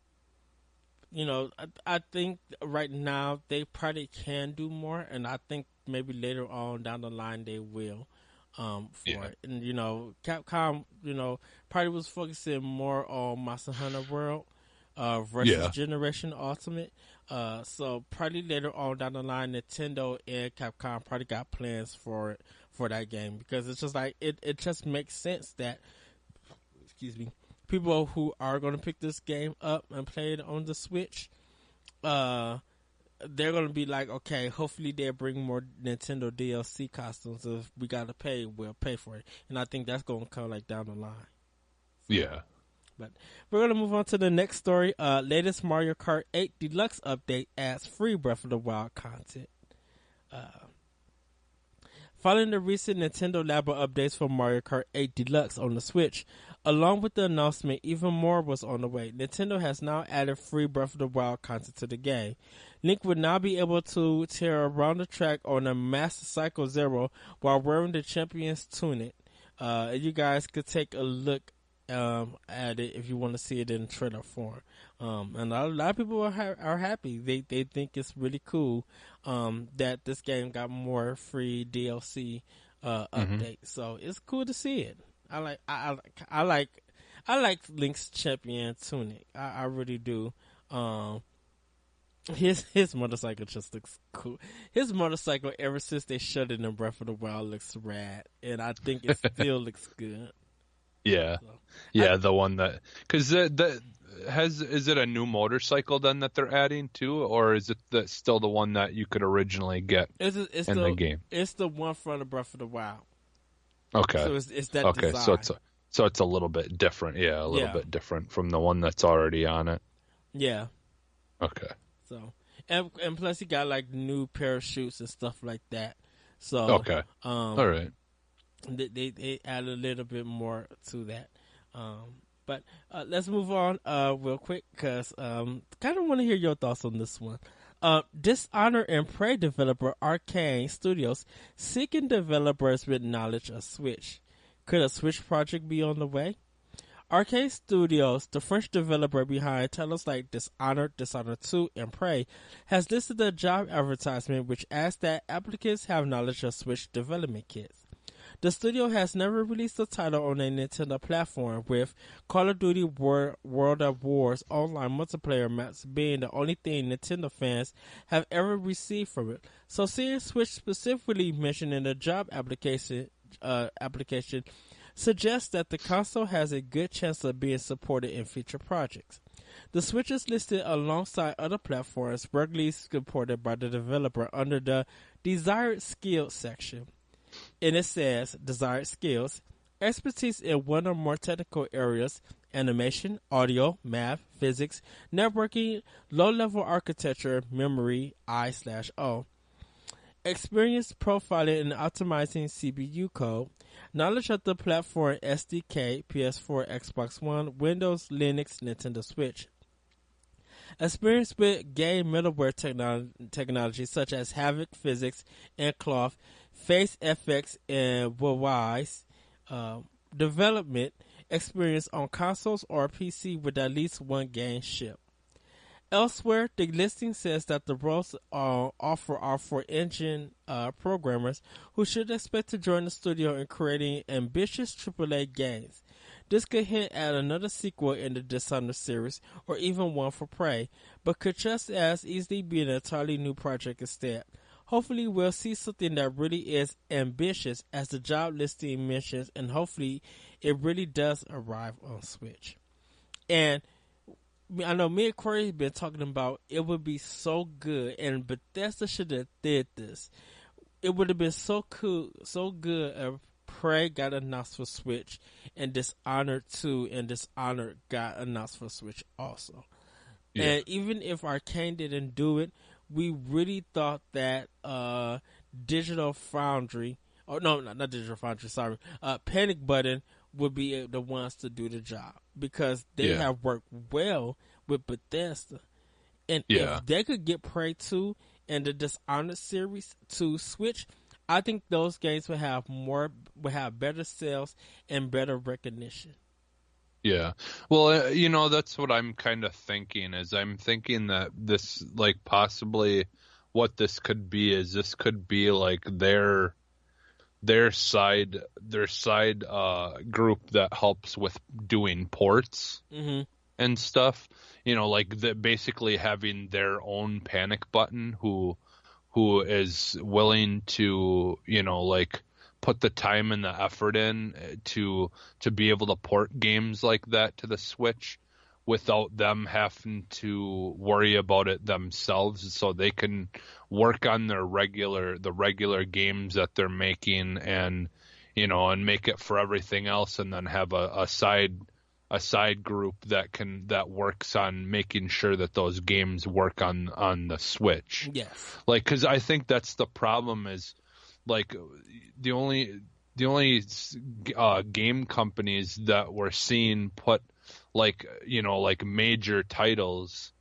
I think right now they probably can do more, and I think maybe later on down the line they will. For Yeah. it, and Capcom, probably was focusing more on Monster Hunter World, versus Yeah. Generation Ultimate. So probably later on down the line, Nintendo and Capcom probably got plans for it for that game because it's just like it just makes sense that, excuse me, people who are going to pick this game up and play it on the Switch, uh, they're going to be like, okay, hopefully they bring more Nintendo DLC costumes. If we got to pay, we'll pay for it. And I think that's going to come like down the line. Yeah. But we're going to move on to the next story. Latest Mario Kart 8 Deluxe update adds free Breath of the Wild content. Following the recent Nintendo Labo updates for Mario Kart 8 Deluxe on the Switch, along with the announcement even more was on the way, Nintendo has now added free Breath of the Wild content to the game. Link would now be able to tear around the track on a Master Cycle Zero while wearing the champion's tunic. You guys could take a look at it if you want to see it in trailer form. And a lot of people are happy. They think it's really cool that this game got more free DLC updates. So it's cool to see it. I like Link's champion tunic. I really do. His motorcycle just looks cool. His motorcycle, ever since they shut it in Breath of the Wild, looks rad, and I think it still looks good. Yeah. So, Yeah, the one that because is it a new motorcycle then that they're adding to, or is it still the one that you could originally get in the game? It's the one from the Breath of the Wild. Okay. So it's that Okay, design. so it's a little bit different. Yeah, a little bit different from the one that's already on it. Yeah. Okay. So and plus he got like new parachutes and stuff like that. So Okay. All right. They add a little bit more to that. But let's move on real quick because kind of want to hear your thoughts on this one. Dishonor and Prey developer Arcane Studios seeking developers with knowledge of Switch. Could a Switch project be on the way? Arcane Studios, the French developer behind titles like Dishonored, Dishonored 2, and Prey, has listed a job advertisement which asks that applicants have knowledge of Switch development kits. The studio has never released a title on a Nintendo platform, with Call of Duty World at War's online multiplayer maps being the only thing Nintendo fans have ever received from it. So seeing Switch specifically mentioned in the job application suggests that the console has a good chance of being supported in future projects. The Switch is listed alongside other platforms regularly supported by the developer under the Desired Skills section. And it says, desired skills, expertise in one or more technical areas, animation, audio, math, physics, networking, low-level architecture, memory, I/O, experience profiling and optimizing CPU code, knowledge of the platform SDK, PS4, Xbox One, Windows, Linux, Nintendo Switch. Experience with game middleware technology such as Havoc Physics and Cloth, Face FX and Wise. Development experience on consoles or PC with at least one game shipped. Elsewhere, the listing says that the roles offered are for engine programmers who should expect to join the studio in creating ambitious AAA games. This could hint at another sequel in the Dishonored series, or even one for Prey, but could just as easily be an entirely new project instead. Hopefully we'll see something that really is ambitious as the job listing mentions, and hopefully it really does arrive on Switch. And I know me and Corey have been talking about it would be so good, and Bethesda should have did this. It would have been so cool, so good if Prey got announced for Switch, and Dishonored 2 and Dishonored got announced for Switch also. Yeah. And even if Arcane didn't do it, we really thought that Digital Foundry Oh no, not Digital Foundry. Sorry, Panic Button would be the ones to do the job because they Yeah. have worked well with Bethesda, and Yeah. if they could get Prey 2 and the Dishonored series to Switch, I think those games would have better sales and better recognition. Yeah. Well, that's what I'm kind of thinking is I'm thinking that this, like, possibly what this could be is this could be like their side group that helps with doing ports Mm-hmm. and stuff. Like basically having their own panic button who is willing to, like put the time and the effort in to be able to port games like that to the Switch without them having to worry about it themselves, so they can work on the regular games that they're making, and and make it for everything else, and then have a side group that works on making sure that those games work on the Switch. Yes. Like, because I think that's the problem is, like, the only game companies that we're seeing put, like, like major titles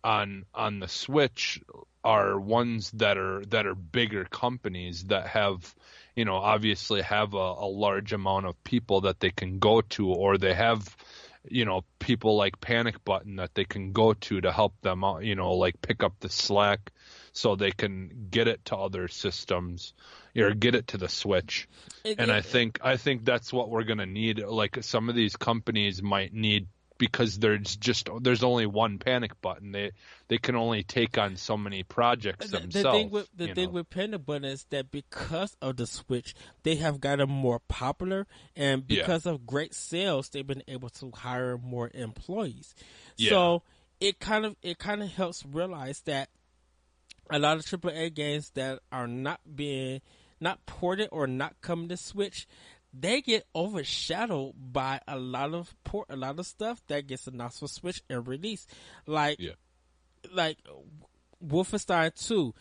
on the Switch are ones that are bigger companies that have, obviously have a large amount of people that they can go to, or they have, people like Panic Button that they can go to help them out, like pick up the slack so they can get it to other systems or get it to the Switch. And I think that's what we're going to need. Like, some of these companies might need, because there's only one Panic Button. They can only take on so many projects themselves. The thing with Panic Button is that because of the Switch, they have gotten more popular, and because of great sales, they've been able to hire more employees. Yeah. So it kind of helps realize that a lot of AAA games that are not ported or not coming to Switch, they get overshadowed by a lot of stuff that gets announced for Switch and released, like Wolfenstein 2.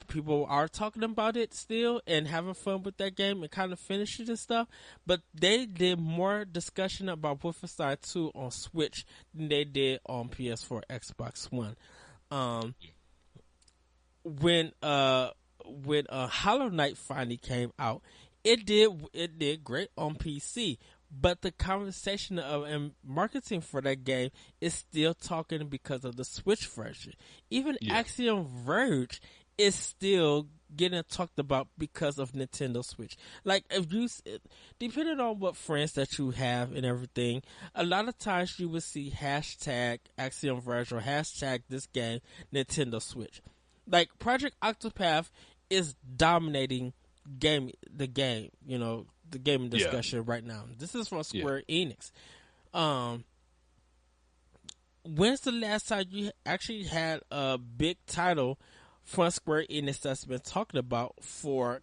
People are talking about it still and having fun with that game and kind of finish it and stuff, but they did more discussion about Wolfenstein 2 on Switch than they did on PS4, Xbox One. When Hollow Knight finally came out, it did great on PC, but the conversation and marketing for that game is still talking because of the Switch version. Even Axiom Verge is still getting talked about because of Nintendo Switch. Like, if you, depending on what friends that you have and everything, a lot of times you will see hashtag Axiom Verge or hashtag this game Nintendo Switch. Like, Project Octopath is dominating the gaming discussion right now. This is from Square Enix. When's the last time you actually had a big title from Square Enix that's been talked about for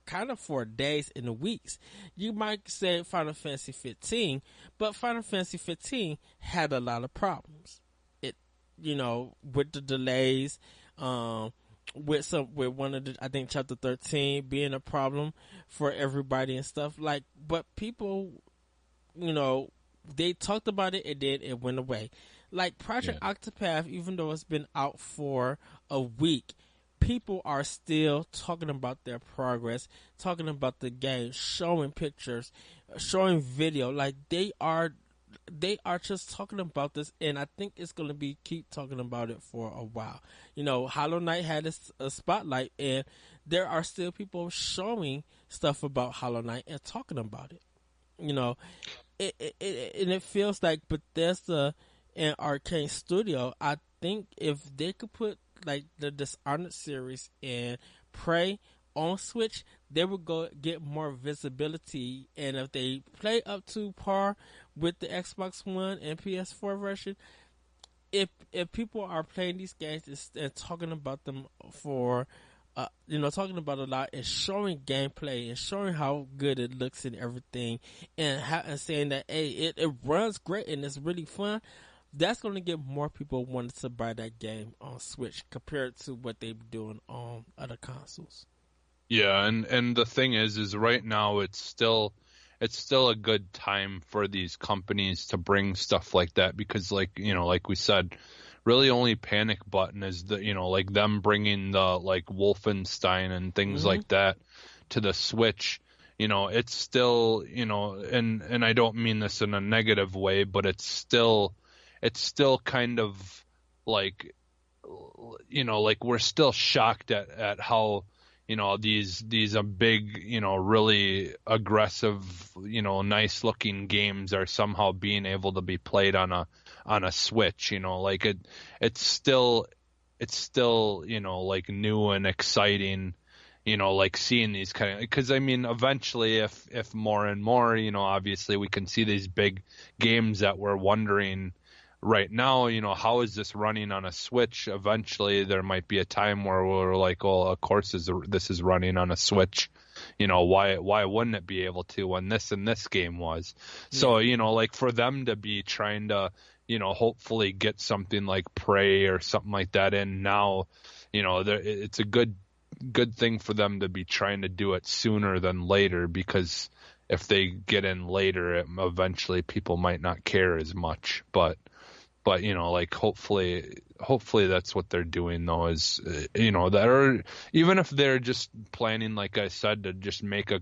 days and weeks? You might say Final Fantasy 15, but Final Fantasy 15 had a lot of problems. It, with the delays, with one of the, I think chapter 13 being a problem for everybody and stuff, like, but people, they talked about it and then it went away. Like Project Octopath, even though it's been out for a week, people are still talking about their progress, talking about the game, showing pictures, showing video. Like, they are just talking about this, and I think it's going to keep talking about it for a while. Hollow Knight had a spotlight, and there are still people showing stuff about Hollow Knight and talking about it. And it feels like Bethesda and Arcane Studio, I think if they could put, like, the Dishonored series and Prey on Switch, they would get more visibility, and if they play up to par with the Xbox One and PS4 version, if people are playing these games and talking about them for talking about a lot and showing gameplay and showing how good it looks and everything, and saying that, hey, it runs great and it's really fun, that's going to get more people wanting to buy that game on Switch compared to what they're doing on other consoles. Yeah, and the thing is right now it's still a good time for these companies to bring stuff like that because like we said, really only Panic Button is like them bringing the like Wolfenstein and things Hmm. like that to the Switch. It's still, and I don't mean this in a negative way, but it's still kind of like like we're still shocked at how these big really aggressive nice looking games are somehow being able to be played on a Switch. Like it's still like new and exciting. Like seeing these kind of, because I mean, eventually, if more and more, obviously we can see these big games that we're wondering right now, how is this running on a Switch? Eventually, there might be a time where we're like, well, of course, this is running on a Switch. Why wouldn't it be able to when this and this game was? So, Yeah. like for them to be trying to, hopefully get something like Prey or something like that in now, it's a good thing for them to be trying to do it sooner than later because if they get in later, eventually people might not care as much. But like hopefully that's what they're doing though is that, or even if they're just planning, like I said, to just make a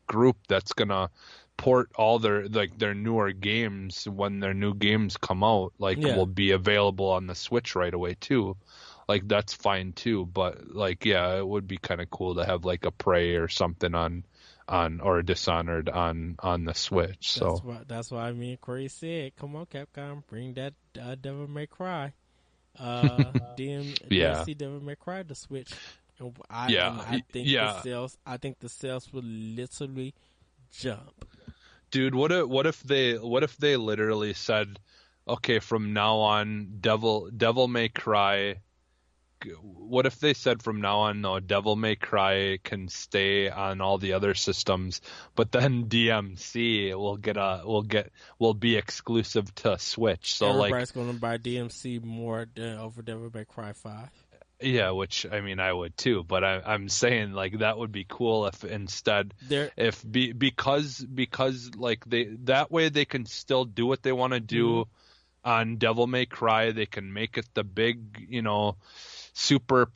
group that's gonna port all their newer games when their new games come out, like Yeah. will be available on the Switch right away too. Like that's fine too, but like yeah, it would be kind of cool to have like a Prey or something on or a Dishonored on the Switch. So That's why me and Corey said, "Come on, Capcom, bring that Devil May Cry, yeah, DLC Devil May Cry to Switch." And yeah, I think the yeah. sales will literally jump. Dude, what if they literally said, okay, from now on, Devil May Cry. What if they said from now on, no, Devil May Cry can stay on all the other systems, but then DMC will be exclusive to Switch. So like, Everybody's going to buy DMC more than over Devil May Cry 5. yeah, which I mean I would too, but I'm saying like that would be cool if instead There, because like that way they can still do what they want to mhm. do on Devil May Cry. They can make it the big, super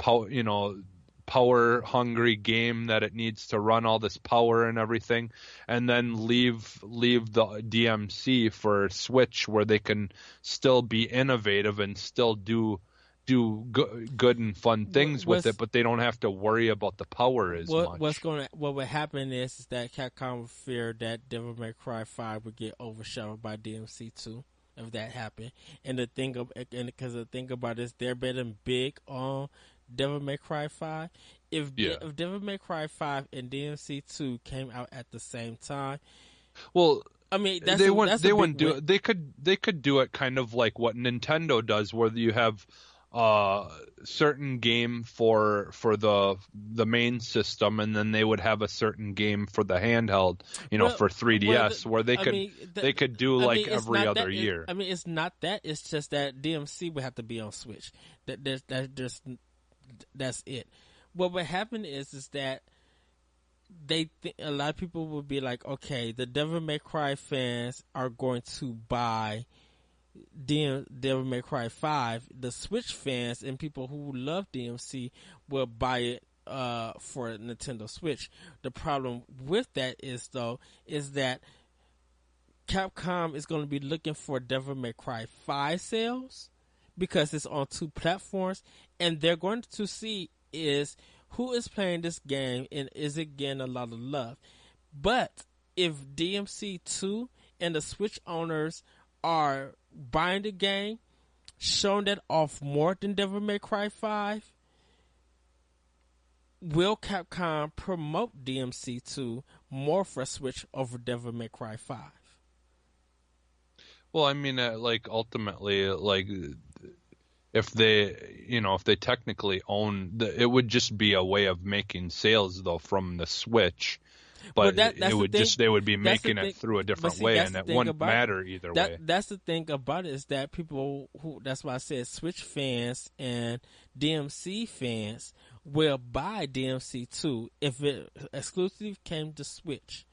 power hungry game that it needs to run all this power and everything, and then leave the DMC for Switch where they can still be innovative and still do good and fun what, things with it, what's but they don't have to worry about the power as much. what would happen is that Capcom would fear that Devil May Cry 5 would get overshadowed by DMC 2 if that happened. Because the thing about it is they're betting big on Devil May Cry 5. Yeah. If Devil May Cry 5 and DMC 2 came out at the same time, Well, I mean they wouldn't that's a they big wouldn't do win. it. They could do it kind of like what Nintendo does, where you have certain game for the main system, and then they would have a certain game for the handheld, Well, for well, 3DS, where they I could mean, they could do I mean, like it's every not other that. year. I mean, it's not that. It's just that DMC would have to be on Switch. That's it. What would happen is that a lot of people would be like, okay, the Devil May Cry fans are going to buy Devil May Cry 5. The Switch fans and people who love DMC will buy it for Nintendo Switch. The problem with that is that Capcom is going to be looking for Devil May Cry 5 sales because it's on two platforms, and they're going to see is who is playing this game and is it getting a lot of love. But if DMC 2 and the Switch owners are buying the game, showing that off more than Devil May Cry 5, will Capcom promote DMC 2 more for Switch over Devil May Cry 5? Well, I mean, like ultimately, like if they technically own it would just be a way of making sales though from the Switch, Well, but it that's the would thing. just they would be That's the making it thing. through a But different see, way, that's and the it thing wouldn't about it. matter either way. That's the thing about it is that people who that's why I said Switch fans and DMC fans will buy DMC2 if it exclusively came to Switch.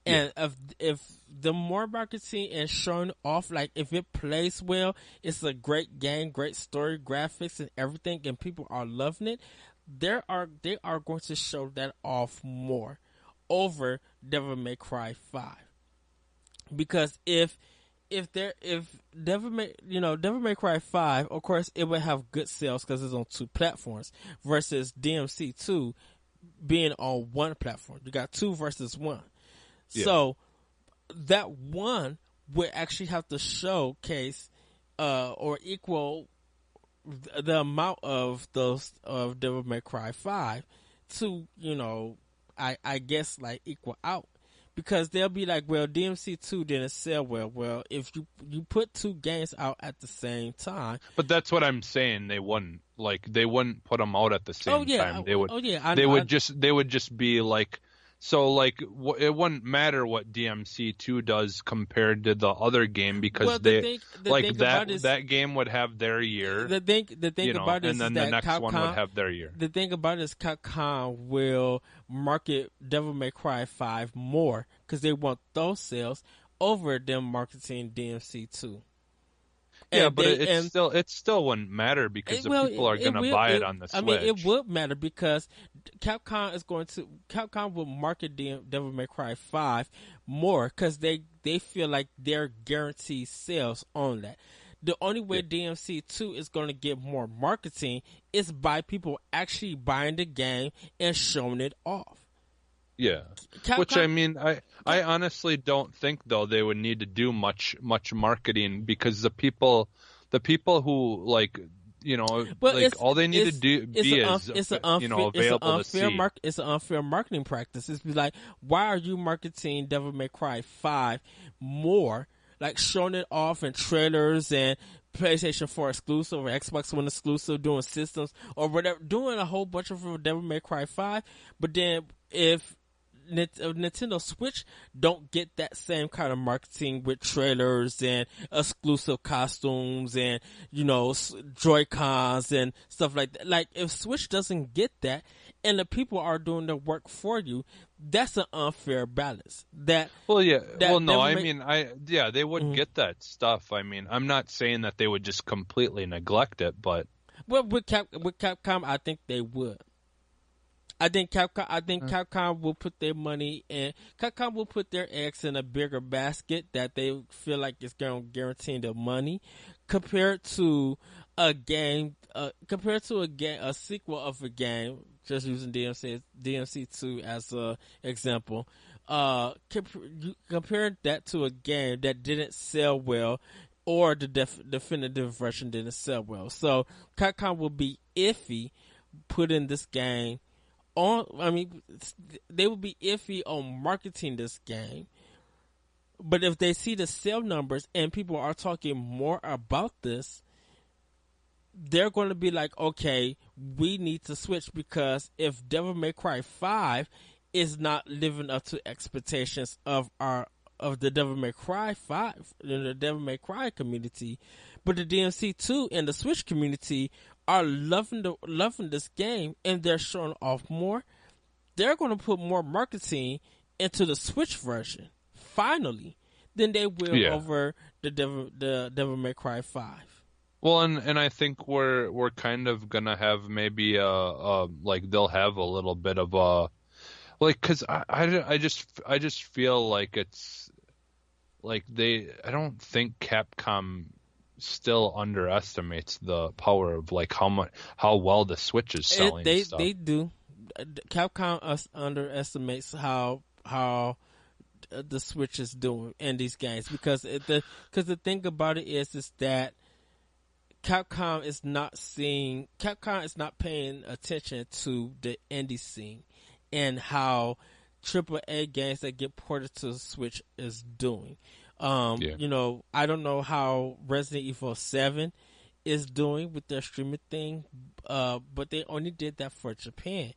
And if the more marketing and showing off, like if it plays well, it's a great game, great story, graphics, and everything, and people are loving it, they are going to show that off more over Devil May Cry 5. Because if Devil May Cry 5, of course, it would have good sales because it's on 2 platforms versus DMC2 being on 1 platform. You got 2 versus 1. Yeah. So that 1 would actually have to showcase or equal the amount of those of Devil May Cry 5 to, I guess like equal out. Because they'll be like, well, DMC2 didn't sell well. Well, if you put 2 games out at the same time. But that's what I'm saying. They wouldn't put them out at the same time. They would. They would just be like. So, like, it wouldn't matter what DMC2 does compared to the other game because that game would have their year. The thing about it is and then the next Capcom, one would have their year. The thing about it is Capcom will market Devil May Cry 5 more because they want those sales over them marketing DMC2. Yeah, but it still wouldn't matter because the people are going to buy it on the Switch. I mean, it would matter because Capcom will market Devil May Cry 5 more because they feel like they're guaranteed sales on that. The only way DMC2 is going to get more marketing is by people actually buying the game and showing it off. Yeah, which I mean, I honestly don't think though they would need to do much marketing because the people who all they need to do is available to see. It's an unfair marketing practice. It's like, why are you marketing Devil May Cry 5 more, like showing it off in trailers and PlayStation 4 exclusive or Xbox One exclusive, doing systems or whatever, doing a whole bunch of Devil May Cry 5, but then if Nintendo Switch don't get that same kind of marketing with trailers and exclusive costumes and Joy-Cons and stuff like that. Like if Switch doesn't get that and the people are doing the work for you, that's an unfair balance. They would get that stuff. I mean, I'm not saying that they would just completely neglect it, but with Capcom, I think they would. I think Capcom will put their money in. Capcom will put their eggs in a bigger basket that they feel like it's going to guarantee them money, compared to a sequel of a game. Just using DMC2 as a example. Compare that to a game that didn't sell well, or the definitive version didn't sell well. So Capcom will be iffy putting this game they would be iffy on marketing this game, but if they see the sale numbers and people are talking more about this, they're going to be like, okay, we need to switch, because if Devil May Cry 5 is not living up to expectations of the Devil May Cry 5 in the Devil May Cry community, but the DMC2 and the Switch community are loving this game and they're showing off more, they're going to put more marketing into the Switch version finally than they will over the Devil May Cry 5. Well, and I think we're kind of gonna have maybe they'll have a little bit of a because I just feel like it's like I don't think Capcom still underestimates the power of how well the Switch is selling. They do. Capcom underestimates how the Switch is doing in these games, because the thing about it is that Capcom is not paying attention to the indie scene and how AAA games that get ported to the Switch is doing. I don't know how Resident Evil 7 is doing with their streaming thing, but they only did that for Japan,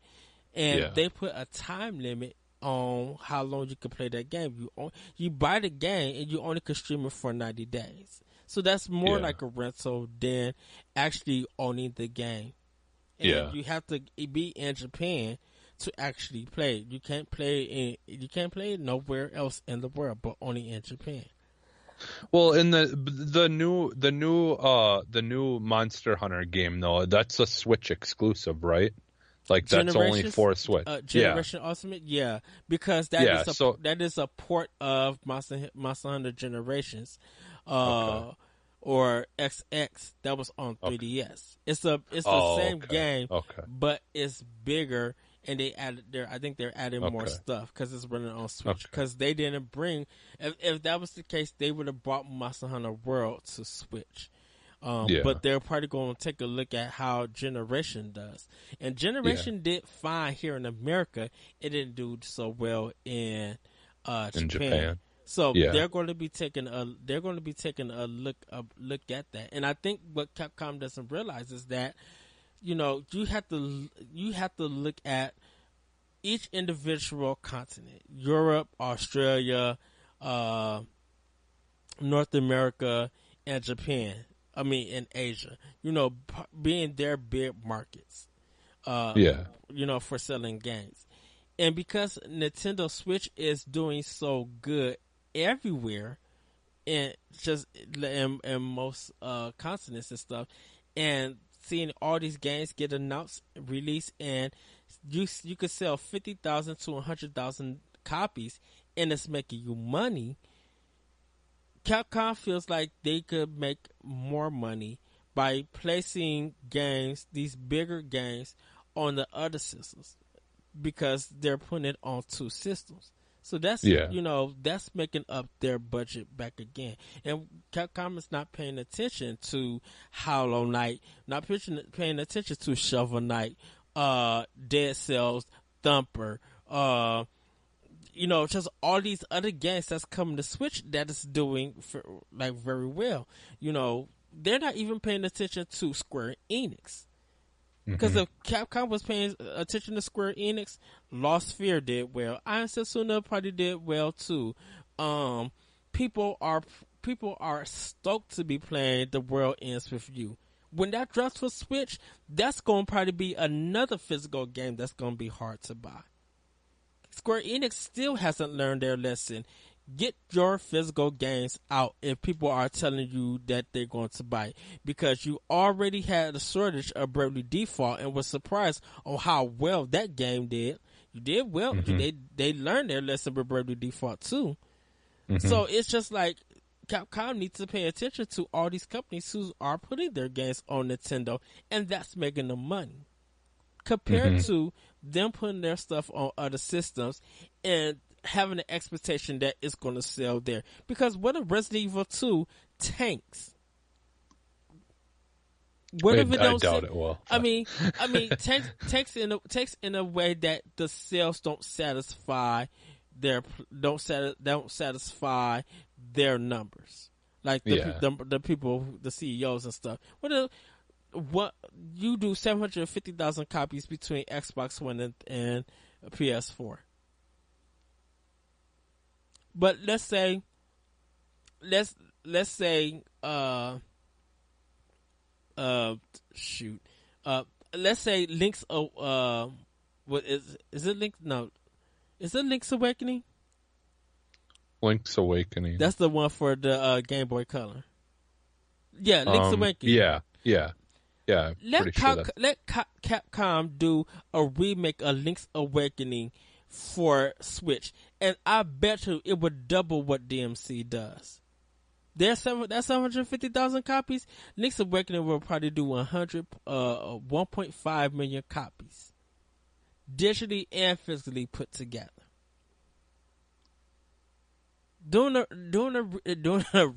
and they put a time limit on how long you can play that game. You buy the game and you only can stream it for 90 days. So that's more like a rental than actually owning the game. and Yeah. you have to be in Japan to actually play it. You can't play it nowhere else in the world, but only in Japan. Well, in the new Monster Hunter game though, that's a Switch exclusive, right? Like that's only Generations, for Switch. Yeah. Generation Ultimate, yeah, because Yeah. So that is a port of Monster Hunter Generations, okay. or XX that was on Okay. 3DS. It's the Oh, same okay. game, Okay. but it's bigger, and they added there. I think they're adding more Okay. stuff because it's running on Switch. Okay. Because they didn't bring, if that was the case, they would have brought Monster Hunter World to Switch. Yeah. But they're probably going to take a look at how Generation does. And Generation did fine here in America. It didn't do so well in Japan. So they're going to be taking a look at that. And I think what Capcom doesn't realize is that, you know, you have to look at each individual continent: Europe, Australia, North America, and Japan. I mean, in Asia, you know, being their big markets, you know, for selling games. And because Nintendo Switch is doing so good everywhere, and just in most continents and stuff, and seeing all these games get announced, released, and you could sell 50,000 to 100,000 copies, and it's making you money. Capcom feels like they could make more money by placing games, these bigger games, on the other systems because they're putting it on two systems. So that's, you know, that's making up their budget back again. And Capcom is not paying attention to Hollow Knight, not paying attention to Shovel Knight, Dead Cells, Thumper, you know, just all these other games that's coming to Switch that is doing very well. You know, they're not even paying attention to Square Enix. Because if Capcom was paying attention to Square Enix, Lost Sphere did well. Iron Setsuna probably did well too. People are stoked to be playing The World Ends With You. When that drops for Switch, that's going to probably be another physical game that's going to be hard to buy. Square Enix still hasn't learned their lesson. Get your physical games out if people are telling you that they're going to buy it, because you already had a shortage of Bravely Default and was surprised on how well that game did. You did well. They learned their lesson with Bravely Default too. So it's just like Capcom needs to pay attention to all these companies who are putting their games on Nintendo, and that's making them money compared to them putting their stuff on other systems and having the expectation that it's going to sell there. Because what if Resident Evil 2 tanks? What if it don't? I doubt it will. I mean, tanks in a way that the sales don't satisfy don't satisfy their numbers, like the people, the CEOs and stuff. What you do 750,000 copies between Xbox One and PS4. But let's say Link's what is it Link? No, is it Link's Awakening? Link's Awakening. That's the one for the Game Boy Color. Yeah, Link's Awakening. Yeah. Let Capcom do a remake of Link's Awakening for Switch, and I bet you it would double what DMC does. That's 750,000 copies. Link's Awakening will probably do 1.5 million copies, digitally and physically put together. Doing a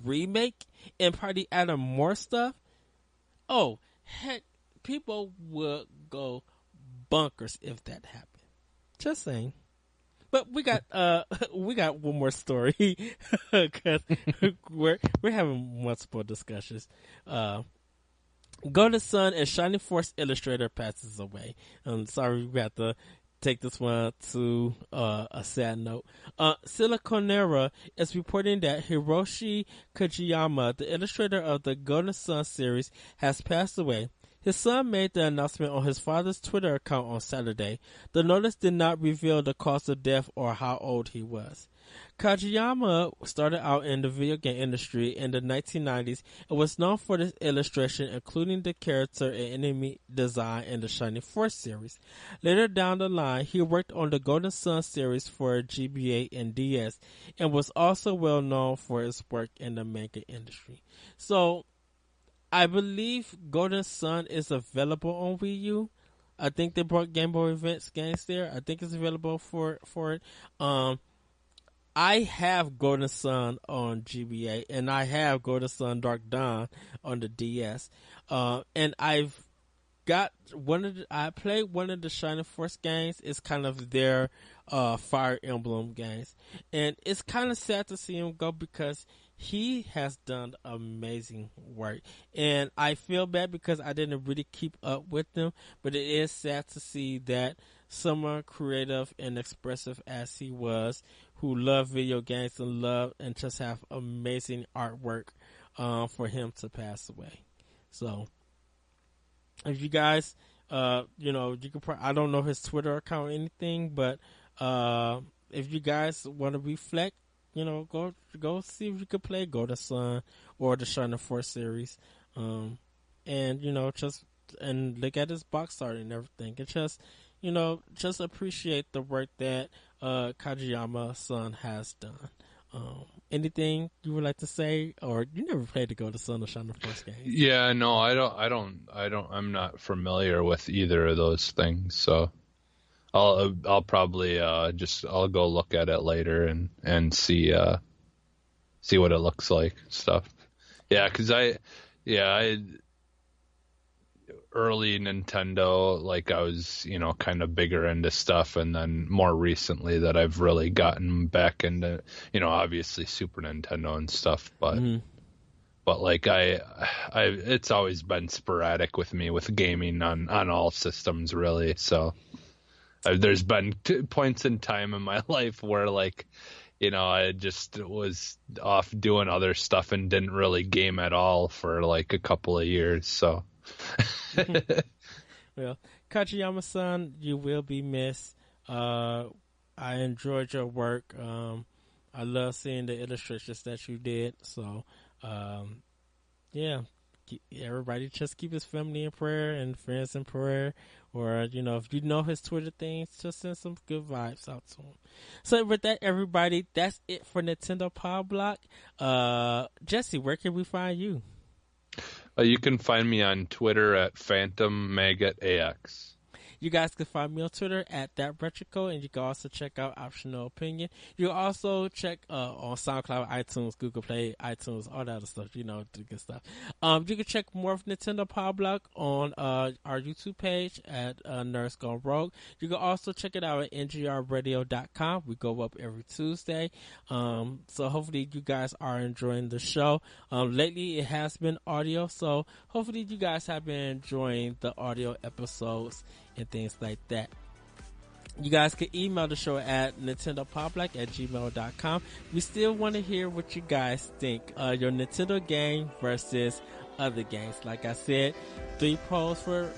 remake and probably adding more stuff. Oh heck, people would go bonkers if that happened. Just saying. But we got one more story because we're having multiple discussions. Golden Sun and Shining Force illustrator passes away. I'm sorry we have to take this one to a sad note. Siliconera is reporting that Hiroshi Kajiyama, the illustrator of the Golden Sun series, has passed away. His son made the announcement on his father's Twitter account on Saturday. The notice did not reveal the cause of death or how old he was. Kageyama started out in the video game industry in the 1990s and was known for his illustration, including the character and enemy design in the Shining Force series. Later down the line, he worked on the Golden Sun series for GBA and DS, and was also well known for his work in the manga industry. So, I believe Golden Sun is available on Wii U. I think they brought Game Boy Advance games there. I think it's available for it. I have Golden Sun on GBA, and I have Golden Sun Dark Dawn on the DS. And I've got I played one of the Shining Force games. It's kind of their Fire Emblem games. And it's kind of sad to see him go because he has done amazing work. And I feel bad because I didn't really keep up with them, but it is sad to see that someone creative and expressive as he was, who loved video games and just have amazing artwork, for him to pass away. So, if you guys, you can I don't know his Twitter account or anything, but if you guys want to reflect, go see if you could play Golden Sun or the Shining Force series, and just and look at his box art and everything. It just appreciate the work that Kageyama-san has done. Anything you would like to say, or you never played the Golden Sun or Shining Force game? Yeah, no, I don't. I'm not familiar with either of those things, so I'll probably I'll go look at it later and see what it looks like and stuff. Yeah, because I early Nintendo, like I was, kind of bigger into stuff, and then more recently that I've really gotten back into, obviously Super Nintendo and stuff, but but like I it's always been sporadic with me with gaming on all systems really. So there's been points in time in my life where I just was off doing other stuff and didn't really game at all for like a couple of years. So. Well, Kageyama-san, you will be missed. I enjoyed your work. I love seeing the illustrations that you did. So, everybody just keep his family in prayer and friends in prayer. Or, if you know his Twitter things, just send some good vibes out to him. So with that, everybody, that's it for Nintendo Pow Block. Jesse, where can we find you? You can find me on Twitter at PhantomMaggotAX. You guys can find me on Twitter at ThatRetroCode, and you can also check out Optional Opinion. You can also check on SoundCloud, iTunes, Google Play, iTunes, all that other stuff, the good stuff. You can check more of Nintendo Pow Block on our YouTube page at Nerds Gone Rogue. You can also check it out at ngrradio.com. We go up every Tuesday. So hopefully you guys are enjoying the show. Lately it has been audio, so hopefully you guys have been enjoying the audio episodes and things like that. You guys can email the show at nintendopowblock@gmail.com. We still want to hear what you guys think. Your Nintendo game versus other games. Like I said, 3 pros for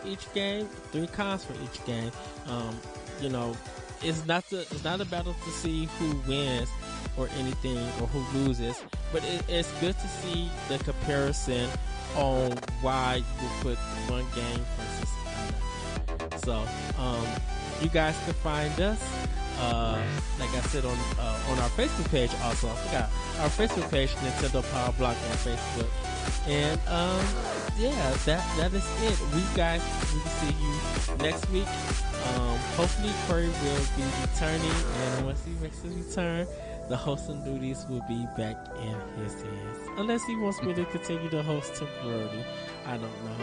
each game, 3 cons for each game. It's not a battle to see who wins or anything or who loses, but it's good to see the comparison on why you put one game versus another. So, you guys can find us, like I said, on our Facebook page also. I forgot our Facebook page, Nintendo Pow Block on Facebook. And, that is it. We will see you next week. Hopefully Corey will be returning, and once he makes his return, the hosting duties will be back in his hands. Unless he wants me to continue to host temporarily. I don't know.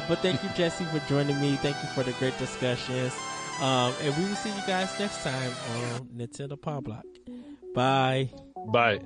But thank you, Jesse, for joining me. Thank you for the great discussions. And we will see you guys next time on Nintendo Pow Block. Bye. Bye.